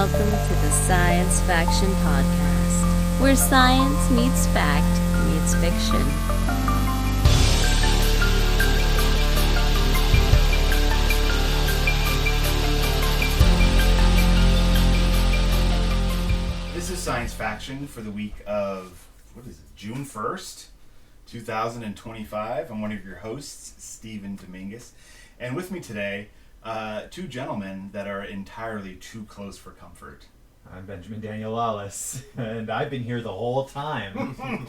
welcome to the Science Faction Podcast, where science meets fact meets fiction. This is Science Faction for the week of, June 1st, 2025. I'm one of your hosts, Stephen Dominguez, and with me today, two gentlemen that are entirely too close for comfort. I'm Benjamin Daniel Lawless, and I've been here the whole time.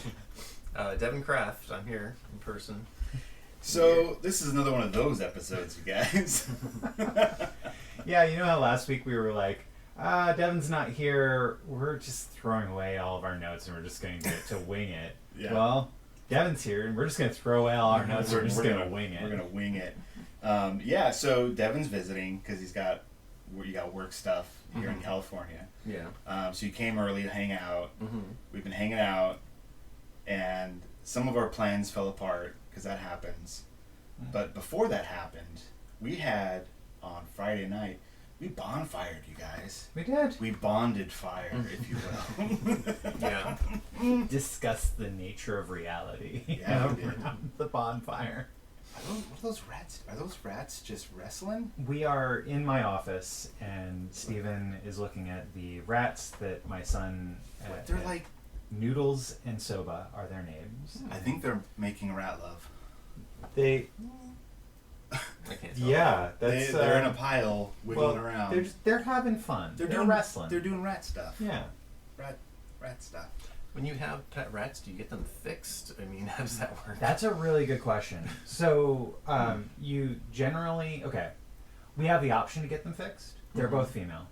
Devon Kraft, I'm here in person. So, this is another one of those episodes, you guys. Yeah, you know how last week we were like, Devon's not here, we're just throwing away all of our notes and we're just going to wing it. Yeah. Well, Devon's here and we're just going to throw away all our notes, we're just going to wing it. We're going to wing it. So Devon's visiting because you got work stuff here in California. Yeah. So you came early to hang out. Mm-hmm. We've been hanging out, and some of our plans fell apart because that happens. But before that happened, we had on Friday night, we bonfired, you guys. We did. We bonded fire, if you will. Yeah. Discuss the nature of reality Yeah, we did. around the bonfire. What are those rats? Are those rats just wrestling? We are in my office, and Stephen is looking at the rats that my son... They're like... Noodles and Soba are their names. I think they're making rat love. They... I can't tell. Yeah, that's... They're in a pile, wiggling around. They're having fun. They're wrestling. They're doing rat stuff. Yeah. Rat stuff. When you have pet rats, do you get them fixed? I mean, how does that work? That's a really good question. So, you generally... Okay. We have the option to get them fixed. They're both female.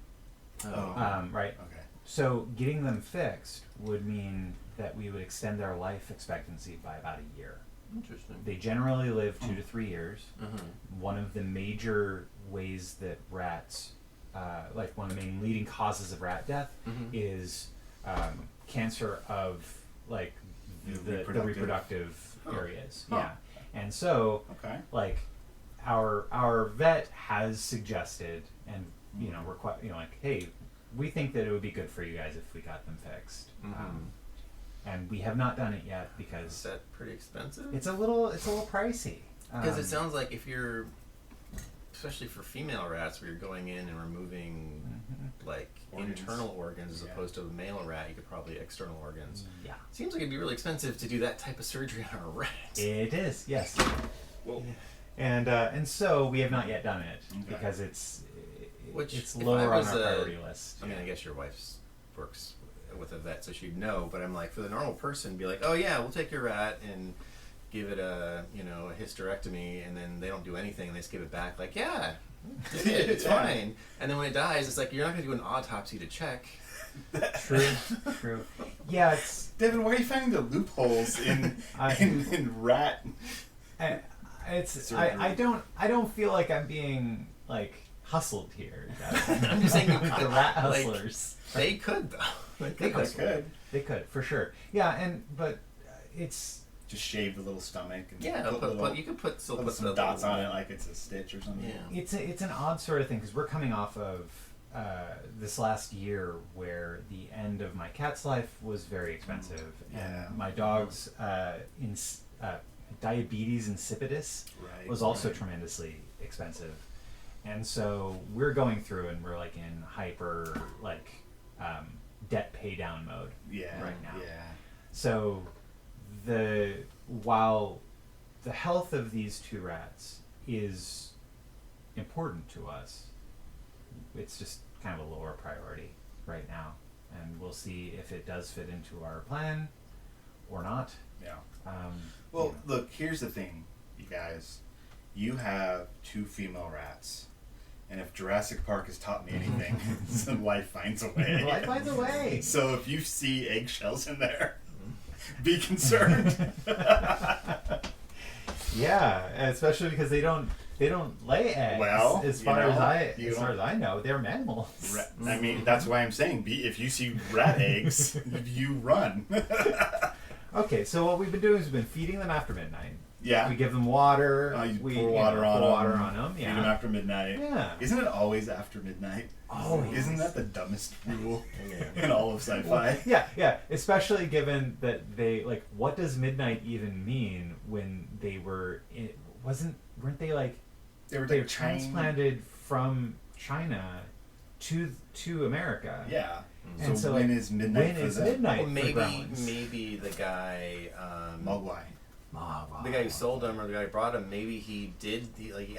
Oh. Right? Okay. So, getting them fixed would mean that we would extend their life expectancy by about a year. Interesting. They generally live 2 to 3 years. Mm-hmm. One of the major ways that rats, one of the main leading causes of rat death is cancer of, the reproductive areas. Huh. Yeah. And so, Okay. our vet has suggested and, hey, we think that it would be good for you guys if we got them fixed. And we have not done it yet because... Is that pretty expensive? It's a little pricey. Because it sounds like if you're, especially for female rats, where you're going in and removing Organs. internal organs as opposed to a male rat, you could probably external organs. Yeah. Seems like it'd be really expensive to do that type of surgery on a rat. It is, yes. Whoa. And so we have not yet done it because it's lower on our priority list. I mean, I guess your wife works with a vet, so she'd know. But I'm like, for the normal person, be like, oh yeah, we'll take your rat and give it a hysterectomy, and then they don't do anything, and they just give it back. Like, yeah, it's fine. And then when it dies, it's like you're not going to do an autopsy to check. True. Yeah, it's Devon, why are you finding the loopholes in rat? I don't feel like I'm being hustled here. I'm just saying the rat hustlers. They could though. They could for sure. Yeah, but it's just shave the little stomach. And you could put some dots on it like it's a stitch or something. Yeah. It's an odd sort of thing because we're coming off of this last year where the end of my cat's life was very expensive, and my dog's diabetes insipidus was also tremendously expensive, and so we're going through and we're in hyper debt pay down mode right now. Yeah. So while the health of these two rats is important to us, it's just kind of a lower priority right now, and we'll see if it does fit into our plan or not. Yeah. Look, here's the thing, you guys. You have 2 female rats, and if Jurassic Park has taught me anything, then life finds a way. Life finds a way. So if you see eggshells in there, be concerned. Yeah, especially because they don't lay eggs. Well, as far as I know, they're mammals. I mean, that's why I'm saying, if you see rat eggs, you run. Okay, so what we've been doing is we've been feeding them after midnight. Yeah. We give them water. You we pour water on them. Feed Yeah. them after midnight. Yeah. Isn't it always after midnight? Always. Isn't that the dumbest rule Yeah. in all of sci-fi? Yeah. Especially given that they like, what does midnight even mean when they were? Weren't they like? They were They like were transplanted from China to America. Yeah. And So like, when is midnight when for is them? midnight Well, for maybe Gremlins? the guy, Mogwai. the guy who sold him or the guy who brought him, maybe he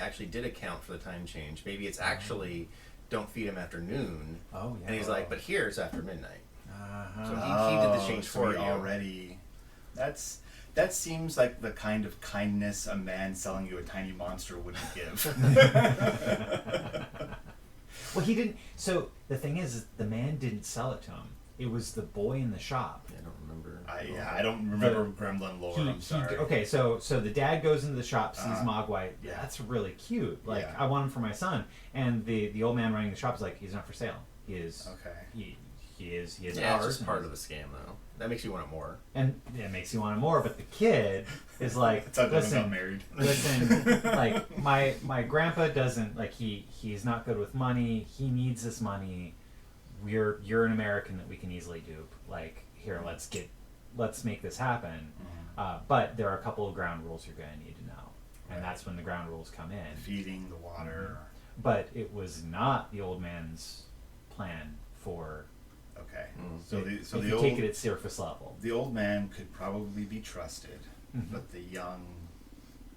actually did account for the time change. Maybe it's actually don't feed him after noon. Oh yeah. And he's like, but here it's after midnight. Uh-huh. So he did the change so for he you. already. That seems like the kind of kindness a man selling you a tiny monster wouldn't give. Well, he didn't. So the thing is, the man didn't sell it to him. It was the boy in the shop. I don't remember. I don't remember Gremlin lore. I'm sorry. Okay, so the dad goes into the shop, sees Mogwai. Yeah. That's really cute. Like, Yeah. I want him for my son. And the old man running the shop is like, he's not for sale. He is. Okay. He is Yeah, ours. it's just part of the scam, though. That makes you want it more. And it makes you want it more. But the kid is like, That's how Devon got listen, married. listen, like my grandpa doesn't like he's not good with money. He needs this money. You're an American that we can easily dupe. Like, here, let's make this happen. But there are a couple of ground rules you're going to need to know, and that's when the ground rules come in. Feeding the water. But it was not the old man's plan for. Okay. If So the you old take it at surface level. the old man could probably be trusted, but the young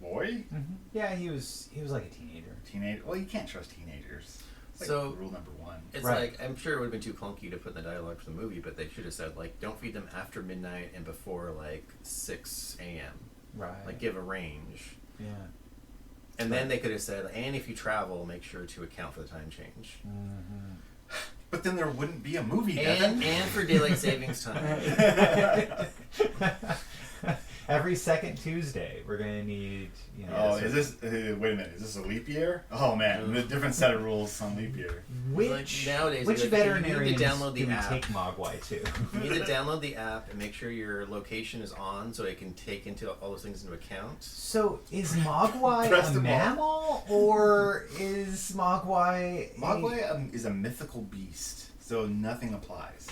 boy, Yeah, he was like a teenager. well, you can't trust teenagers. It's like So- rule number one. It's Right. like, I'm sure it would have been too clunky to put in the dialogue for the movie, but they should have said, like, don't feed them after midnight and before, like, 6 a.m. Right. Like, give a range. Yeah. And then they could have said, and if you travel, make sure to account for the time change. But then there wouldn't be a movie, Devon. And for daylight savings time. Every second Tuesday, we're gonna need. Oh, is this? Wait a minute. Is this a leap year? Oh man, a different set of rules on leap year. Which Like, nowadays, which like, you need to veterinarians download the do we app. take Mogwai to? You need to download the app and make sure your location is on so it can take into all those things into account. So is Mogwai Press a the button. mammal or is Mogwai? Mogwai is a mythical beast, so nothing applies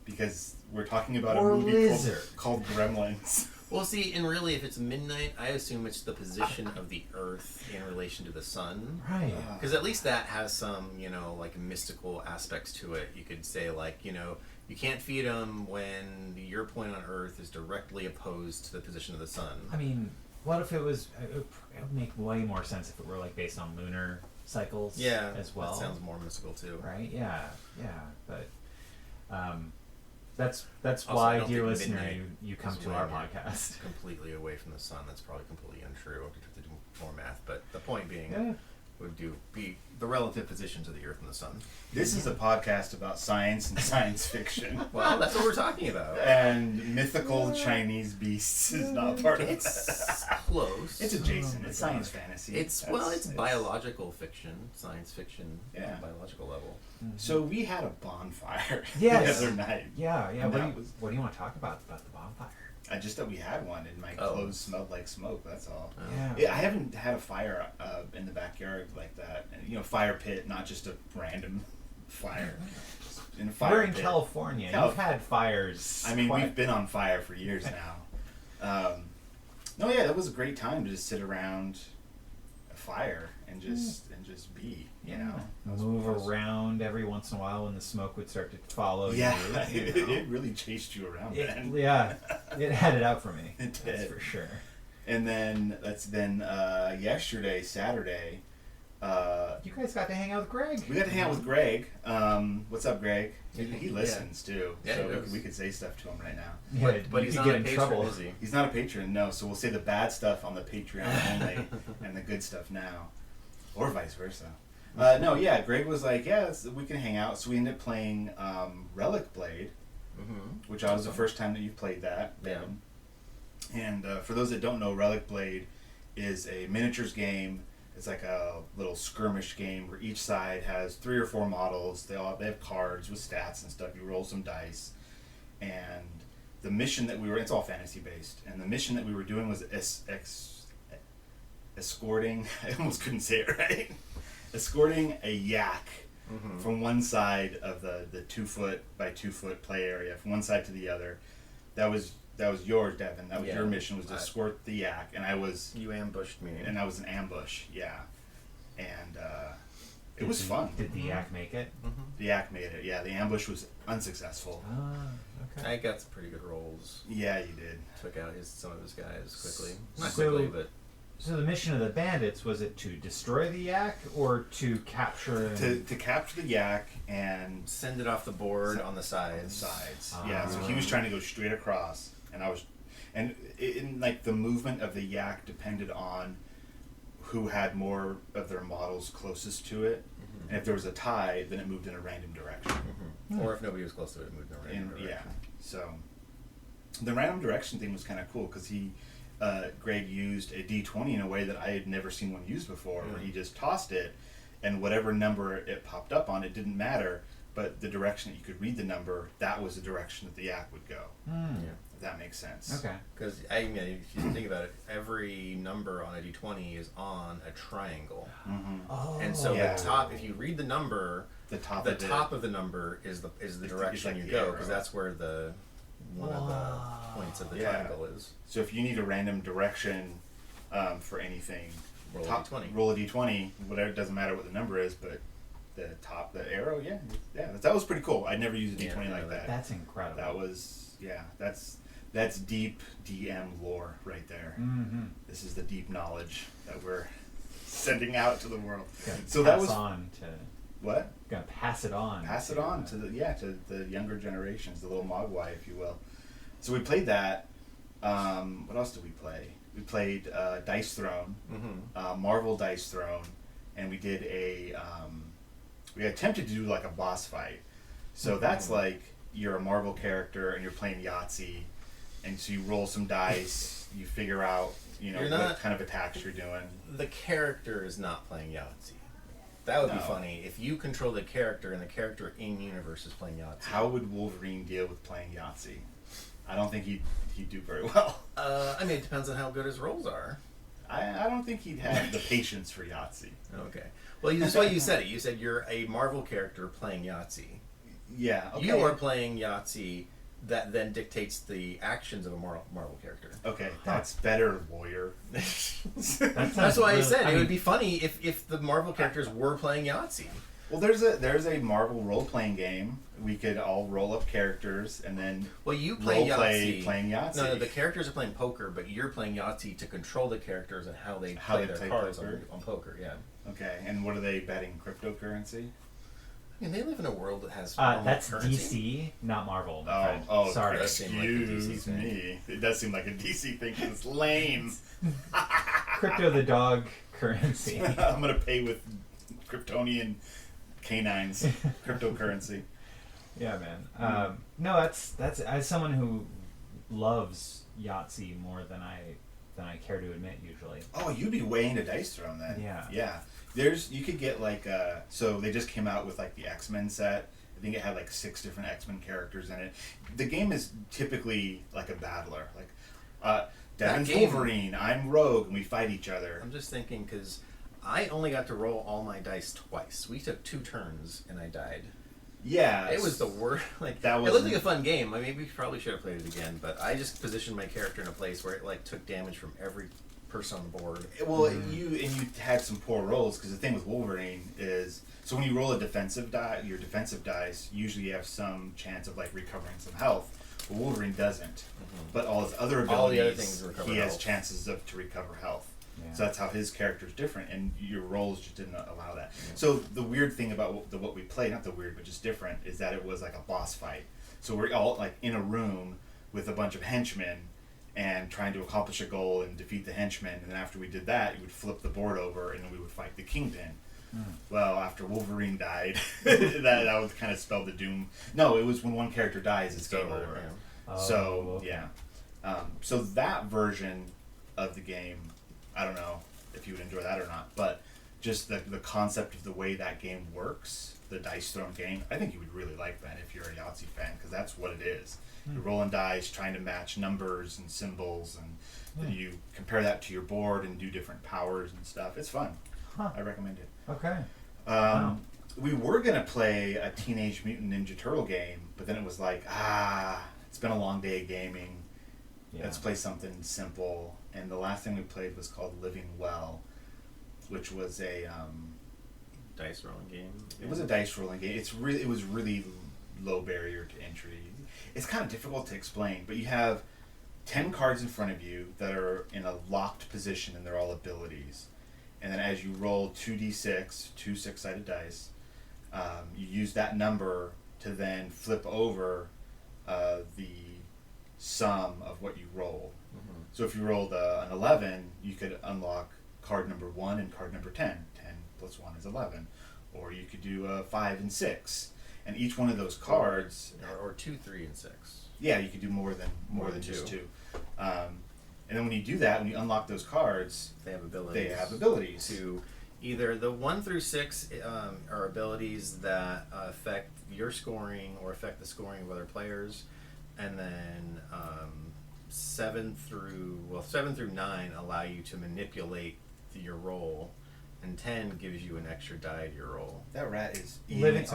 because we're talking about Or a movie lizard. called Gremlins. Well, see, and really, if it's midnight, I assume it's the position of the Earth in relation to the sun. Right. Because at least that has some, like mystical aspects to it. You could say, like, you can't feed them when your point on Earth is directly opposed to the position of the sun. I mean, what if it was? It would make way more sense if it were like based on lunar cycles. Yeah, As well. that sounds more mystical too. Right. Yeah. But. That's Also, I why, don't dear think listener, midnight you come is to when our you're podcast. Completely away from the sun. That's probably completely untrue. We have to do more math, but the point being, Yeah. would be the relative positions of the Earth and the sun. This is a podcast about science and science fiction. Well, that's what we're talking about. And mythical Chinese beasts is not part of it. It's close. It's adjacent. It's science fantasy. It's biological fiction, science fiction, Yeah. on a biological level. So we had a bonfire Yes. the other night. Yeah. And that was- What do you want to talk about the bonfire? Just that we had one and my Oh. clothes smelled like smoke. That's all. Yeah. Yeah, I haven't had a fire in the backyard like that. And, fire pit, not just a random fire. In a fire We're in pit. California. Cal- You've had fires. I mean, quite- we've been on fire for years now. No, yeah, that was a great time to just sit around a fire and just be, move around every once in a while when the smoke would start to follow Yeah, you. it really chased you around, man. Yeah, it had it out for me. It That's did. for sure. And then yesterday, Saturday, You guys got to hang out with Greg. we got to hang out with Greg. What's up, Greg? He listens too, Yeah, so he does. we could say stuff to him right now. Yeah, But you he's could not get a in patron, trouble. is he? He's not a patron, no. So we'll say the bad stuff on the Patreon only, and the good stuff now, or vice versa. No, yeah. Greg was like, "Yeah, we can hang out." So we ended up playing Relic Blade, which was the first time that you've played that. Yeah. And for those that don't know, Relic Blade is a miniatures game. It's like a little skirmish game where each side has 3 or 4 models. They have cards with stats and stuff. You roll some dice, and the mission that it's all fantasy based. And the mission that we were doing was escorting. I almost couldn't say it right. Escorting a yak from one side of the 2 foot by 2 foot play area, from one side to the other. That was yours, Devon. That was your mission, was to escort the yak, and I was. You ambushed me. And I was an ambush, yeah, and it was fun. Did the yak make it? The yak made it. Yeah, the ambush was unsuccessful. Okay. I got some pretty good rolls. Yeah, you did. Took out some of his guys quickly. Not So- quickly, but So the mission of the bandits, was it to destroy the yak or to capture and... To capture the yak and send it off the board on the sides. sides. Yeah, so he was trying to go straight across, and in like the movement of the yak depended on who had more of their models closest to it, and if there was a tie, then it moved in a random direction. Or if nobody was close to it, it moved in a random direction. Yeah, so the random direction thing was kind of cool because Greg used a D20 in a way that I had never seen one used before, where he just tossed it, and whatever number it popped up on, it didn't matter, but the direction that you could read the number, that was the direction that the yak would go. Yeah. If that makes sense. Okay. Because if you think about it, every number on a D20 is on a triangle. Oh. And so Yeah. the top, if you read the number, The top of the number is the direction like you the go, arrow. because that's where one of the points of the Yeah. triangle is. So if you need a random direction for anything, Roll a D20. Roll a D20. Whatever, it doesn't matter what the number is, but the arrow, yeah, that was pretty cool. I'd never used a D20 like that. That's incredible. That was, that's deep DM lore right there. This is the deep knowledge that we're sending out to the world. So that was on to what? gonna pass it on. Pass it on to the younger generations, the little mogwai, if you will. So we played that. What else did we play? We played Dice Throne, Marvel Dice Throne, and we did we attempted to do like a boss fight. So that's like you're a Marvel character and you're playing Yahtzee, and so you roll some dice, you figure out what kind of attacks you're doing. The character is not playing Yahtzee. That would be funny if you control the character and the character in universe is playing Yahtzee. How would Wolverine deal with playing Yahtzee? I don't think he'd do very well. I mean, it depends on how good his rolls are. I don't think he'd have the patience for Yahtzee. Okay. Well, that's why you said it. You said you're a Marvel character playing Yahtzee. Yeah. Okay. You are playing Yahtzee that then dictates the actions of a Marvel character. Okay, that's better, lawyer. That's why I said it would be funny if the Marvel characters were playing Yahtzee. Well, there's a Marvel role playing game. We could all roll up characters and then you play Yahtzee. playing Yahtzee. No, the characters are playing poker, but you're playing Yahtzee to control the characters and how they play their cards on poker. Yeah. Okay, and what are they betting? Cryptocurrency? I mean, they live in a world that has that's currency. DC, not Marvel. Sorry. That seemed like a DC Excuse thing. me. It does seem like a DC thing. It's lame. Crypto the dog currency. I'm gonna pay with Kryptonian canines. Cryptocurrency. Yeah, man. No, that's as someone who loves Yahtzee more than I care to admit usually. Oh, you'd be way into Dice Throne then. Yeah. Yeah. You could get like so they just came out with like the X-Men set. I think it had like 6 different X-Men characters in it. The game is typically like a battler. Like Devon's Wolverine, I'm Rogue, and we fight each other. I'm just thinking because I only got to roll all my dice twice. We took 2 turns and I died. Yeah. It was the worst. Like it looked like a fun game. I mean, we probably should have played it again, but I just positioned my character in a place where it like took damage from every person on the board. Well, you had some poor rolls because the thing with Wolverine is so when you roll a defensive die, your defensive dice usually you have some chance of like recovering some health. But Wolverine doesn't. But all his other abilities, all the other things recover he has health. chances to recover health. Yeah. So that's how his character's different, and your rolls just didn't allow that. So the weird thing about what we played, not the weird, but just different, is that it was like a boss fight. So we're all like in a room with a bunch of henchmen and trying to accomplish a goal and defeat the henchmen, and then after we did that, you would flip the board over and then we would fight the Kingpin. Well, after Wolverine died, that would kind of spell the doom. No, it was when one character dies, it's game over. Yeah. So, yeah. So that version of the game, I don't know if you would enjoy that or not, but just the concept of the way that game works, the dice thrown game, I think you would really like, Ben, if you're a Yahtzee fan, because that's what it is. You're rolling dice, trying to match numbers and symbols, and then you compare that to your board and do different powers and stuff. It's fun. I recommend it. Okay. We were going to play a Teenage Mutant Ninja Turtle game, but then it was like, it's been a long day of gaming. Yeah. Let's play something simple. And the last thing we played was called Living Well, which was a dice rolling game. it was a dice rolling game. It was really low barrier to entry. It's kind of difficult to explain, but you have 10 cards in front of you that are in a locked position, and they're all abilities. And then as you roll 2d6, two six-sided dice, you use that number to then flip over the sum of what you rolled. Mm-hmm. So if you rolled an 11, you could unlock card number 1 and card number 10. 10 plus 1 is 11. Or you could do 5 and 6. And each one of those cards... Or 2, 3, and 6. Yeah, you could do more than just two. And then when you do that, when you unlock those cards... They have abilities. To either the 1 through 6 are abilities that affect your scoring or affect the scoring of other players. And then 7 through 9 allow you to manipulate your roll, and 10 gives you an extra die to your roll. That rat is Living.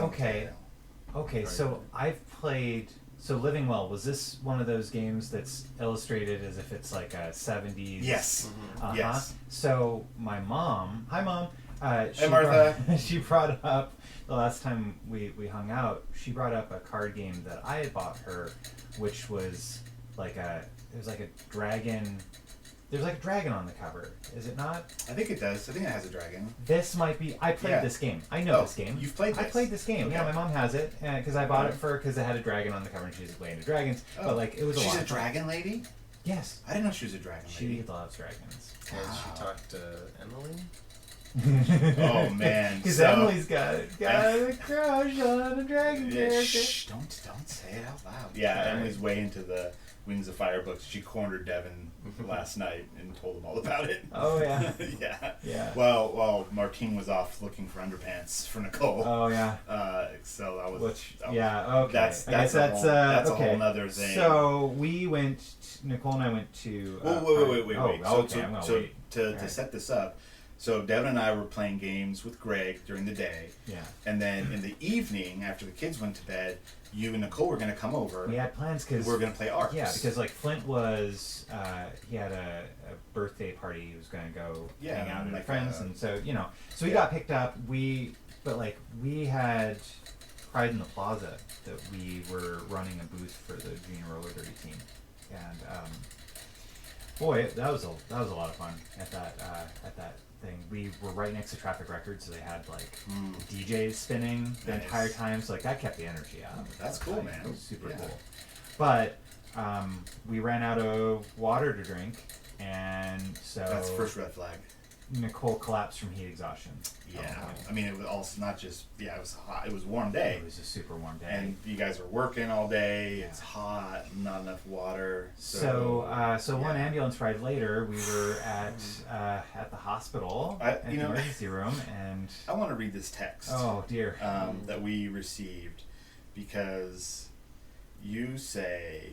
Okay, so I've played. So Living Well, was this one of those games that's illustrated as if it's like a 70s? Yes. Uh-huh. Yes. So my mom, hi Mom. Hey Martha. She brought up the last time we hung out. She brought up a card game that I had bought her, which was like it was like a dragon. There's like a dragon on the cover, is it not? I think it does. I think it has a dragon. This might be. I played this game. I know this game. You've played this? I played this game. Okay. Yeah, my mom has it because I bought it for her because it had a dragon on the cover and she's way into dragons. But like it was a lot. She's a of fun. dragon lady? Yes. I didn't know she was a dragon lady. She loves dragons. Has she talked to Emily? Oh man. Because Emily's got a crush on a dragon character. Shh, don't say it out loud. Yeah, Sorry. Emily's way into the Wings of Fire books. She cornered Devon last night and told him all about it. Oh yeah. Yeah. Well, Martine was off looking for underpants for Nicole. Oh yeah. So that was. Okay. That's I guess that's that's a okay. whole nother thing. So we went. Nicole and I went to. Wait. Oh, okay. I'm gonna wait. To set this up. So Devon and I were playing games with Greg during the day. Yeah. And then in the evening, after the kids went to bed, you and Nicole were going to come over. We had plans because we were going to play Arcs. Yeah, because like Flint was, he had a birthday party. He was going to go hang out with like friends, and so so we got picked up. We had Pride in the Plaza that we were running a booth for the junior roller derby team, and boy, that was a lot of fun at that thing. We were right next to Traffic Records, so they had like DJs spinning the entire time, so like that kept the energy up. That's cool, man. It was super cool. But we ran out of water to drink, and so That's the first red flag. Nicole collapsed from heat exhaustion. Yeah, I mean it was also not just it was hot. It was a warm day. It was a super warm day, and you guys are working all day. It's hot, not enough water. So one ambulance ride later, we were at the hospital at the emergency room, and I want to read this text. Oh dear. That we received, because you say,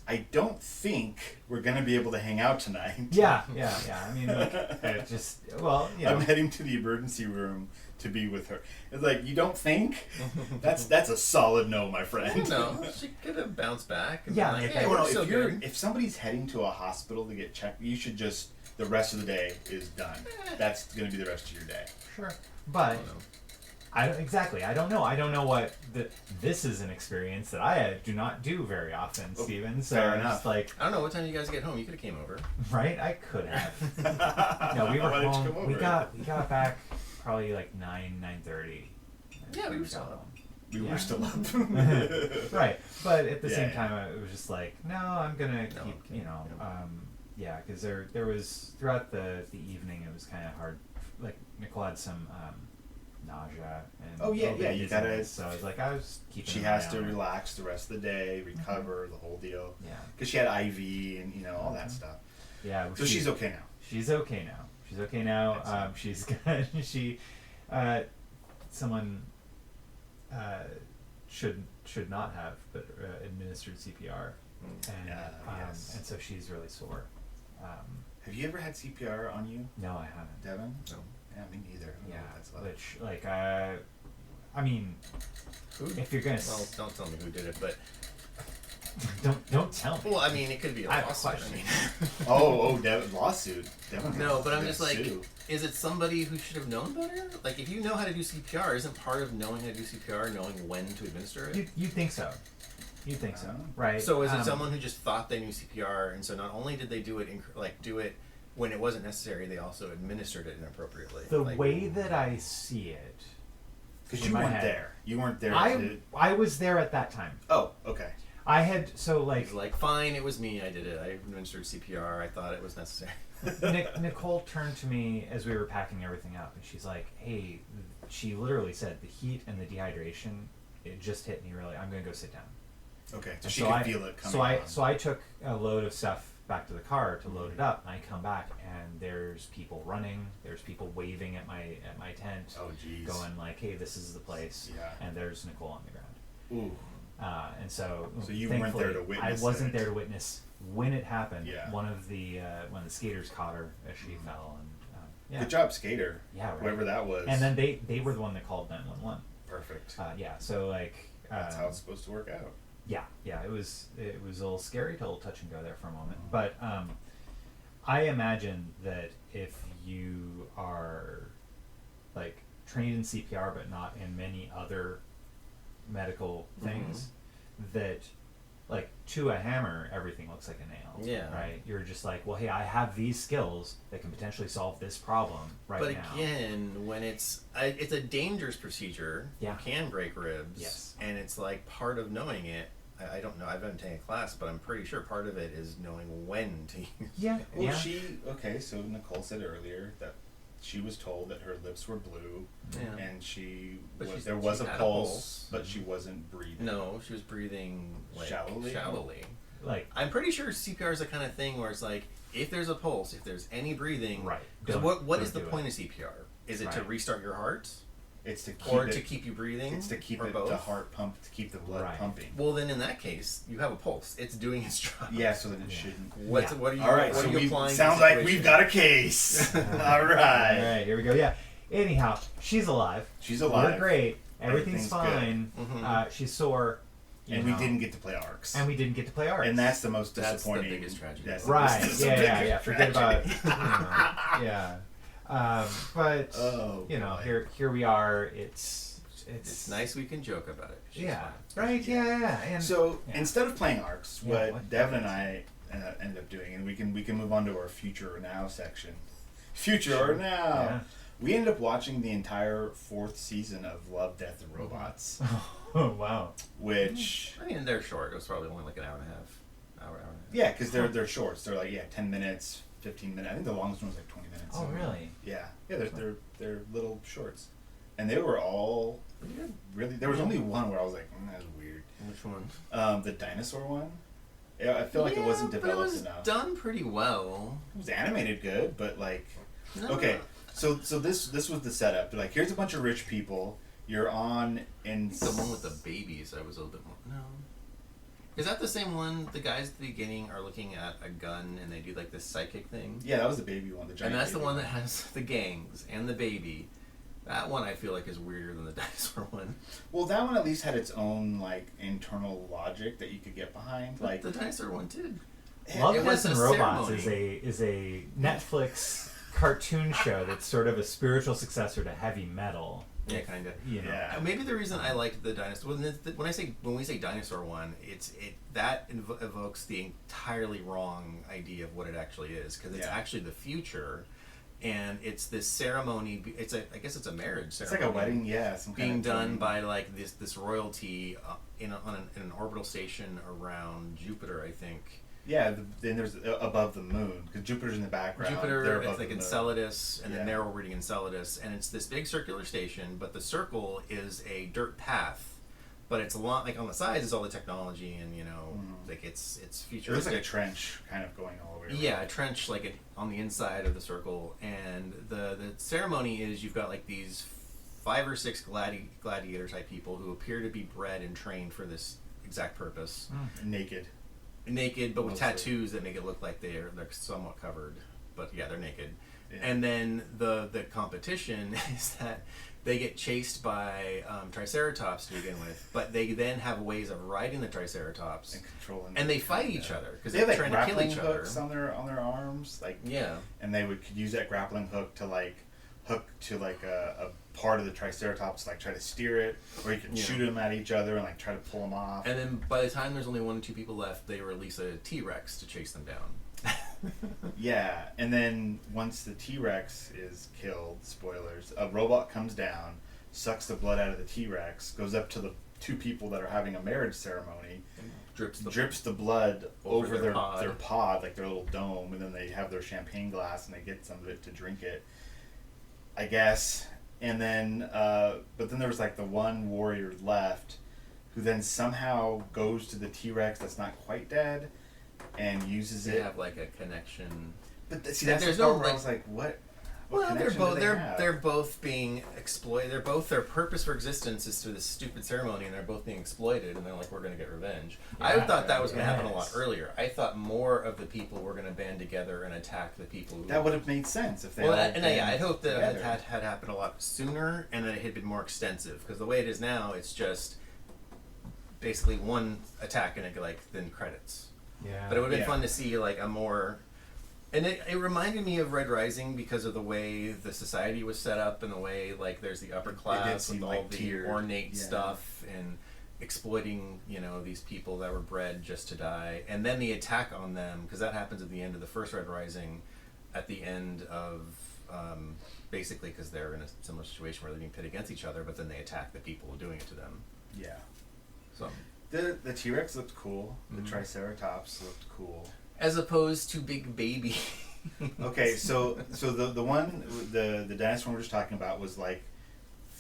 I don't think we're gonna be able to hang out tonight. Yeah. I mean, like, I'm heading to the emergency room to be with her. It's like, you don't think? That's a solid no, my friend. No, she could have bounced back. And Yeah, been like, okay. hey, Well, we're still good. if somebody's heading to a hospital to get checked, you should just, the rest of the day is done. That's gonna be the rest of your day. Sure, but. I don't know. I don't know. I don't know what this is an experience that I do not do very often, Steven. So fair I'm enough. just like, I don't know what time you guys get home. You could have came over. right? I could have. No, we were Why didn't you home. come over? We got back probably like 9:30. Yeah, we were still up. We Yeah. were still up. Right, but at the same Yeah. time, it was just like, no, I'm gonna keep, because there was throughout the evening, it was kind of hard. Like Nicole had some nausea and you gotta. So I was like, I was keeping. She an has eye to on her. relax the rest of the day, recover the whole deal. Yeah. Because she had IV and all that stuff. Yeah. So she's okay now. She's okay now. She's okay now. She's good. Someone should not have, but administered CPR, and so she's really sore. Have you ever had CPR on you? No, I haven't. Devon? No. Yeah, me neither. Yeah, That's like. which I mean, Who? if you're gonna Well, don't tell me who did it, but don't tell me. well, I mean, it could be a I have a lawsuit. question. Devon lawsuit. Devon. No, but I'm just like, sue. is it somebody who should have known better? Like, if you know how to do CPR, isn't part of knowing how to do CPR knowing when to administer it? You think so? You think so, right? So is it someone who just thought they knew CPR, and so not only did they do it when it wasn't necessary, they also administered it inappropriately? The way that I see it, Because in you my weren't head. there. You weren't there. I was there at that time. Oh, okay. I had He's like, fine, it was me, I did it. I administered CPR. I thought it was necessary. Nicole turned to me as we were packing everything up, and she's like, "Hey," she literally said, "The heat and the dehydration, it just hit me really. I'm gonna go sit down." Okay. So And she could feel it coming on. So I took a load of stuff back to the car to load it up, and I come back, and there's people running, there's people waving at my tent, Oh, jeez. going like, "Hey, this is the place," Yeah. and there's Nicole on the ground. Ooh. And so you weren't there thankfully, to witness I wasn't it. there to witness when it happened. Yeah. One of the skaters caught her as she fell, and yeah. Good job, skater. Yeah, right. Whoever that was. And then they were the one that called 911. Perfect. Yeah, so like That's how it's supposed to work out. yeah, it was a little scary, a little touch and go there for a moment. But I imagine that if you are like trained in CPR but not in many other medical things, that like to a hammer everything looks like a nail. Yeah. Right? You're just like, well, hey, I have these skills that can potentially solve this problem now. But again, when it's a dangerous procedure, Yeah. you can break ribs. Yes. And it's like part of knowing it. I don't know. I haven't taken a class, but I'm pretty sure part of it is knowing when to use Yeah. it. Well, yeah. so Nicole said earlier that she was told that her lips were blue, Yeah. and But there was she a had a pulse, pulse. but she wasn't breathing. No, she was breathing like Shallowly? Like I'm pretty sure CPR is the kind of thing where it's like, if there's a pulse, if there's any breathing, Right. Because Don't- what is don't the do point it. of CPR? Is it to Right. restart your heart, It's to keep or it, to keep you breathing? It's to keep or it both? the heart pump, to keep the blood Right. pumping. Well, then in that case, you have a pulse. It's doing its job. Yeah, so that it Yeah. shouldn't. What Yeah. are you? All right, what so are you we applying? to sounds the like situation? we've got a case. All All right. right, here we go. Yeah. Anyhow, she's alive. She's alive. We're great. Everything's Everything's good. fine. She's sore. you And know, we didn't get to play arcs. And we didn't get to play arts. And that's the most That's the disappointing. biggest tragedy. right. That's the Yeah. biggest Forget about. tragedy. Yeah. But Oh, boy. here we are. It's It's nice we can joke about it. She's Yeah. fine. Right. Yeah. And So yeah. instead of playing arcs, Yeah, what Devon and I ended up doing, and we can move on to our future or now section. Future or now. Yeah. We ended up watching the entire 4th season of Love, Death, and Robots, Oh wow. which I mean, they're short. It was probably only like an hour and a half. Hour and a half. yeah, because they're shorts. They're like 10 minutes, 15 minutes. I think the longest one was like 20 minutes. Oh really? Yeah, they're little shorts, and they were all really. There was only one where I was like, that's weird. Which one? The dinosaur one. Yeah, I feel like it wasn't but developed it was enough. done pretty well. It was animated good, but like, No. okay, so this was the setup. They're like, here's a bunch of rich people. You're on in The one with the babies, I was a little bit more. No. Is that the same one? The guys at the beginning are looking at a gun and they do like this psychic thing? Yeah, that was the baby one. The giant. And that's the baby one that has the gangs and the baby. That one I feel like is weirder than the dinosaur one. Well, that one at least had its own like internal logic that you could get behind. But Like the dinosaur one did. Love, it was Death, and a Robots ceremony. is a Netflix cartoon show that's sort of a spiritual successor to Heavy Metal. Yeah, kind of. You know. Yeah. Maybe the reason I liked the dinosaur when we say dinosaur one, that evokes the entirely wrong idea of what it actually is, because it's Yeah. actually the future, and it's this ceremony. I guess it's a marriage it's ceremony. like a wedding, yeah. Some kind being of done thing. by like this royalty in an orbital station around Jupiter, I think. Yeah, then there's above the moon because Jupiter's in the background. they're Jupiter, above it's like the moon. Enceladus, and Yeah. then they're orbiting Enceladus, and it's this big circular station, but the circle is a dirt path but it's a lot like on the sides is all the technology and like it's It looks futuristic. like a trench kind of going all over. Yeah, a trench like on the inside of the circle, and the ceremony is you've got like these 5 or 6 gladiator type people who appear to be bred and trained for this exact purpose. Naked, but with Mostly. tattoos that make it look like they're somewhat covered, but yeah, they're naked. Yeah. And then the competition is that they get chased by triceratops to begin with, but they then have ways of riding the triceratops, and controlling. and they fight each other because They they're have like trying to kill grappling each other. hooks on their arms, like Yeah. and they could use that grappling hook to like hook to like a part of the triceratops, like try to steer it, or you can shoot them at each other and like try to pull them off. And then by the time there's only 1 or 2 people left, they release a T-Rex to chase them down. Yeah, and then once the T-Rex is killed, spoilers, a robot comes down, sucks the blood out of the T-Rex, goes up to the 2 people that are having a marriage ceremony, drips the blood over their pod, like their little dome, and then they have their champagne glass and they get some of it to drink it, I guess. And then, but then there was like the one warrior left, who then somehow goes to the T-Rex that's not quite dead, and uses They it. have like a connection. But see, that's there's the part no, where I like- was like, what? Well, they're connection both do they have? they're both being exploited. They're both their purpose for existence is through this stupid ceremony, and they're both being exploited. And they're like, we're going to get revenge. I Yeah, thought that was going to happen a lot yes. earlier. I thought more of the people were going to band together and attack the people. Who That would have made sense if they. Well, all and yeah, band I'd hoped that it together. had happened a lot sooner, and that it had been more extensive. Because the way it is now, it's just basically one attack and it like then credits. Yeah. But it would have been Yeah. fun to see like a more, and it reminded me of Red Rising because of the way the society was set up and the way like there's the upper class seem with all like the tiered. ornate Yeah. stuff and exploiting these people that were bred just to die, and then the attack on them because that happens at the end of the first Red Rising, at the end of basically because they're in a similar situation where they're being pit against each other, but then they attack the people doing it to them. Yeah. So The T-Rex looked cool. The Mhm. Triceratops looked cool. as opposed to Big Baby. Okay, so the one the dinosaur we were just talking about was like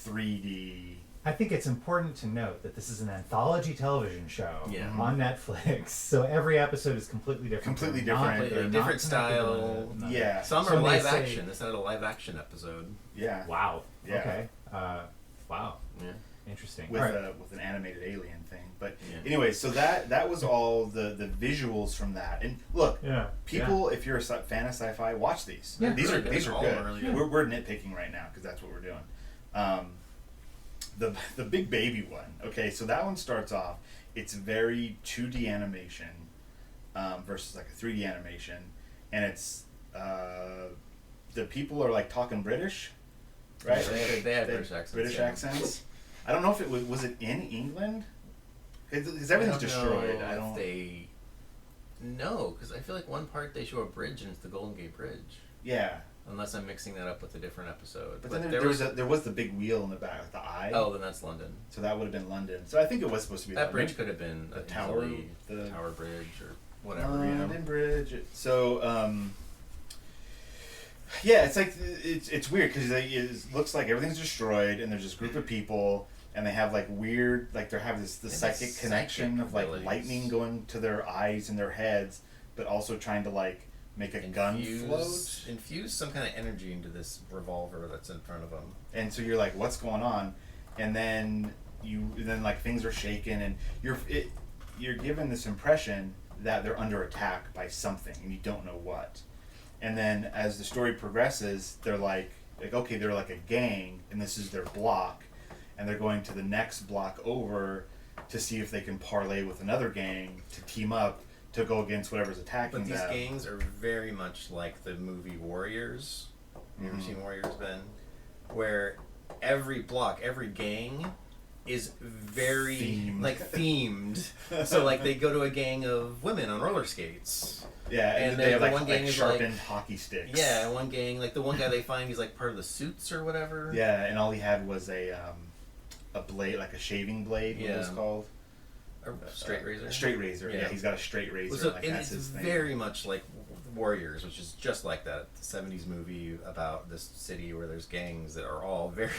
3D. I think it's important to note that this is an anthology television show Yeah. on Netflix, so every episode is completely different. Completely They're not- different. they're not Different connected to style. one another. Yeah. Some So are they live say- action. It's not a live action episode. Yeah. Wow. Yeah. Okay. Wow. Yeah. Interesting. With All right. with an animated alien thing. But Yeah. anyway, so that was all the visuals from that. And look, Yeah. people, if you're a fan of sci-fi, watch these. Yeah. These Really are these good. are All good. really good. We're nitpicking right now because that's what we're doing. The Big Baby one. Okay, so that one starts off. It's very 2D animation versus like a 3D animation, and it's the people are like talking British, right? Yeah, they had British accents, British yeah. accents. I don't know if it was it in England because everything's destroyed. I don't. No, because I feel like one part they show a bridge and it's the Golden Gate Bridge. Yeah, Unless I'm mixing that up with a different episode. but then there was the big wheel in the back with the eye. Oh, then that's London. So that would have been London. So I think it was supposed to be That London. bridge could have been The tower, easily the Tower Bridge or whatever. London Bridge. So yeah, it's like it's weird because it looks like everything's destroyed and there's this group of people and they have like weird like they have this They have psychic connection psychic of like abilities. lightning going to their eyes and their heads, but also trying to like make a gun float. Infuse some kind of energy into this revolver that's in front of them. And so you're like, what's going on? And then like things are shaken and you're given this impression that they're under attack by something and you don't know what. And then as the story progresses, they're like okay, they're like a gang and this is their block and they're going to the next block over to see if they can parlay with another gang to team up to go against whatever's attacking But these them. gangs are very much like the movie Warriors. Have you ever seen Warriors, Ben? Where every block, every gang is very themed. So like they go to a gang of women on roller skates. Yeah, and they have the like, one gang like is sharpened hockey sticks. Yeah, one gang, like the one guy they find, he's like part of the Suits or whatever. Yeah, and all he had was a blade, like a shaving blade. What was it called? A straight razor. A straight razor. Yeah. He's got a straight razor. So, like and that's it's his thing. very much like Warriors, which is just like that, the 70s movie about this city where there's gangs that are all very,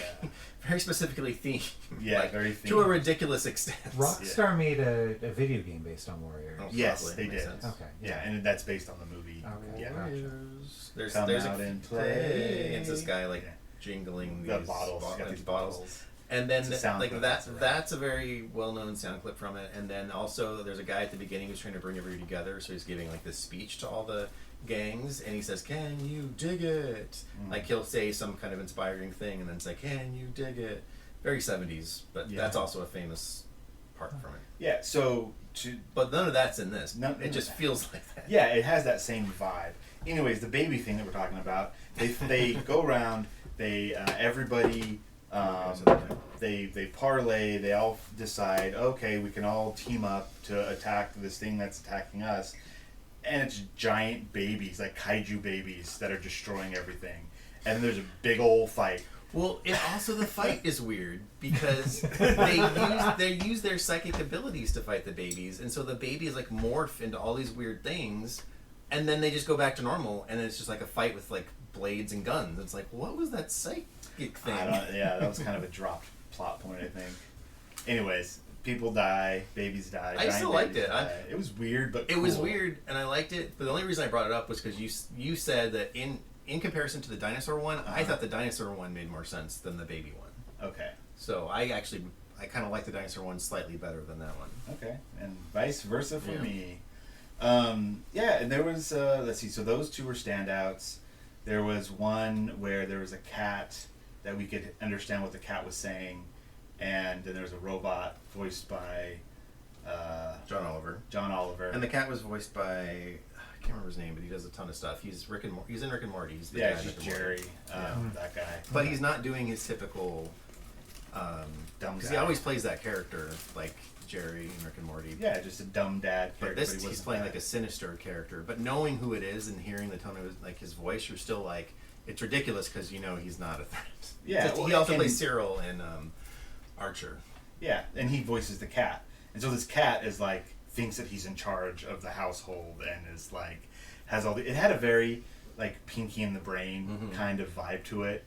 very specifically themed. Yeah, very themed. To a ridiculous extent. Rockstar made a video game based on Warriors. Oh, Yes, probably. they Makes did. sense. Okay. Yeah, and that's based on the movie. Okay. Yeah. Warriors. There's Come a out and play. It's this guy like Yeah. jingling The these bottles. bo- Got these these bottles. And then It's a sound like clip, that's right. that's a very well known sound clip from it. And then also there's a guy at the beginning who's trying to bring everybody together, so he's giving like this speech to all the gangs, and he says, "Can you dig it?" Like he'll say some kind of inspiring thing, and then say, "Can you dig it?" Very 70s, but Yeah. that's also a famous part from it. Yeah, so But none of that's in this. None it of just that. feels like that. yeah, it has that same vibe. Anyways, the baby thing that we're talking about, they go around, they everybody they parlay, they all decide, okay, we can all team up to attack this thing that's attacking us, and it's giant babies, like kaiju babies that are destroying everything, and there's a big old fight. Well, it also the fight is weird because they use their psychic abilities to fight the babies, and so the babies like morph into all these weird things, and then they just go back to normal, and it's just like a fight with like blades and guns. It's like, what was that psychic thing? Yeah, that was kind of a dropped plot point, I think. Anyways, people die, babies die. I giant still liked babies it. die. It was weird, but It was cool. weird, and I liked it. But the only reason I brought it up was because you said that in comparison to the dinosaur one, I thought the dinosaur one made more sense than the baby one. Okay. So I kind of like the dinosaur one slightly better than that one. Okay, and vice versa for Yeah. me. Yeah, and there was let's see. So those two were standouts. There was one where there was a cat that we could understand what the cat was saying, and then there was a robot voiced by John Oliver. John Oliver. And the cat was voiced by I can't remember his name, but he does a ton of stuff. He's he's in Rick and Morty. He's the yeah, guy in just Rick and Morty. Jerry, Yeah. that guy. But he's not doing his typical. Dumb Because guy. he always plays that character like Jerry in Rick and Morty. Yeah, just a dumb dad But character. this he he's wasn't playing bad. like a sinister character. But knowing who it is and hearing the tone of his voice, you're still like, it's ridiculous because you know he's not a threat. Yeah, Just- well, he also and- plays Cyril in Archer. Yeah, and he voices the cat. And so this cat is like, thinks that he's in charge of the household and is like, has all the, it had a very like Pinky in the Brain kind of vibe to it,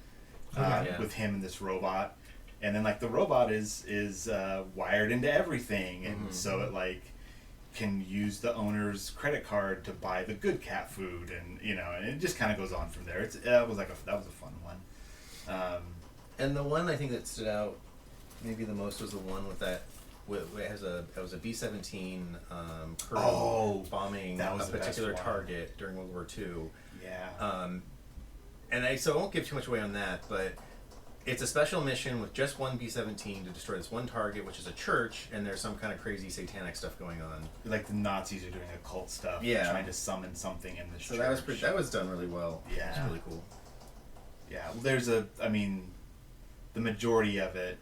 Yeah. with him and this robot. And then like the robot is wired into everything, and so it like can use the owner's credit card to buy the good cat food, and and it just kind of goes on from there. That was a fun one. And the one I think that stood out maybe the most was the one with that. It was a B-17 crew bombing that was a the best particular one. target during World War II. Yeah. And I won't give too much away on that, but it's a special mission with just one B-17 to destroy this one target, which is a church, and there's some kind of crazy satanic stuff going on. Like the Nazis are doing occult stuff, Yeah. trying to summon something in this So church. that was done really well. Yeah. It's really cool. Yeah, well, the majority of it,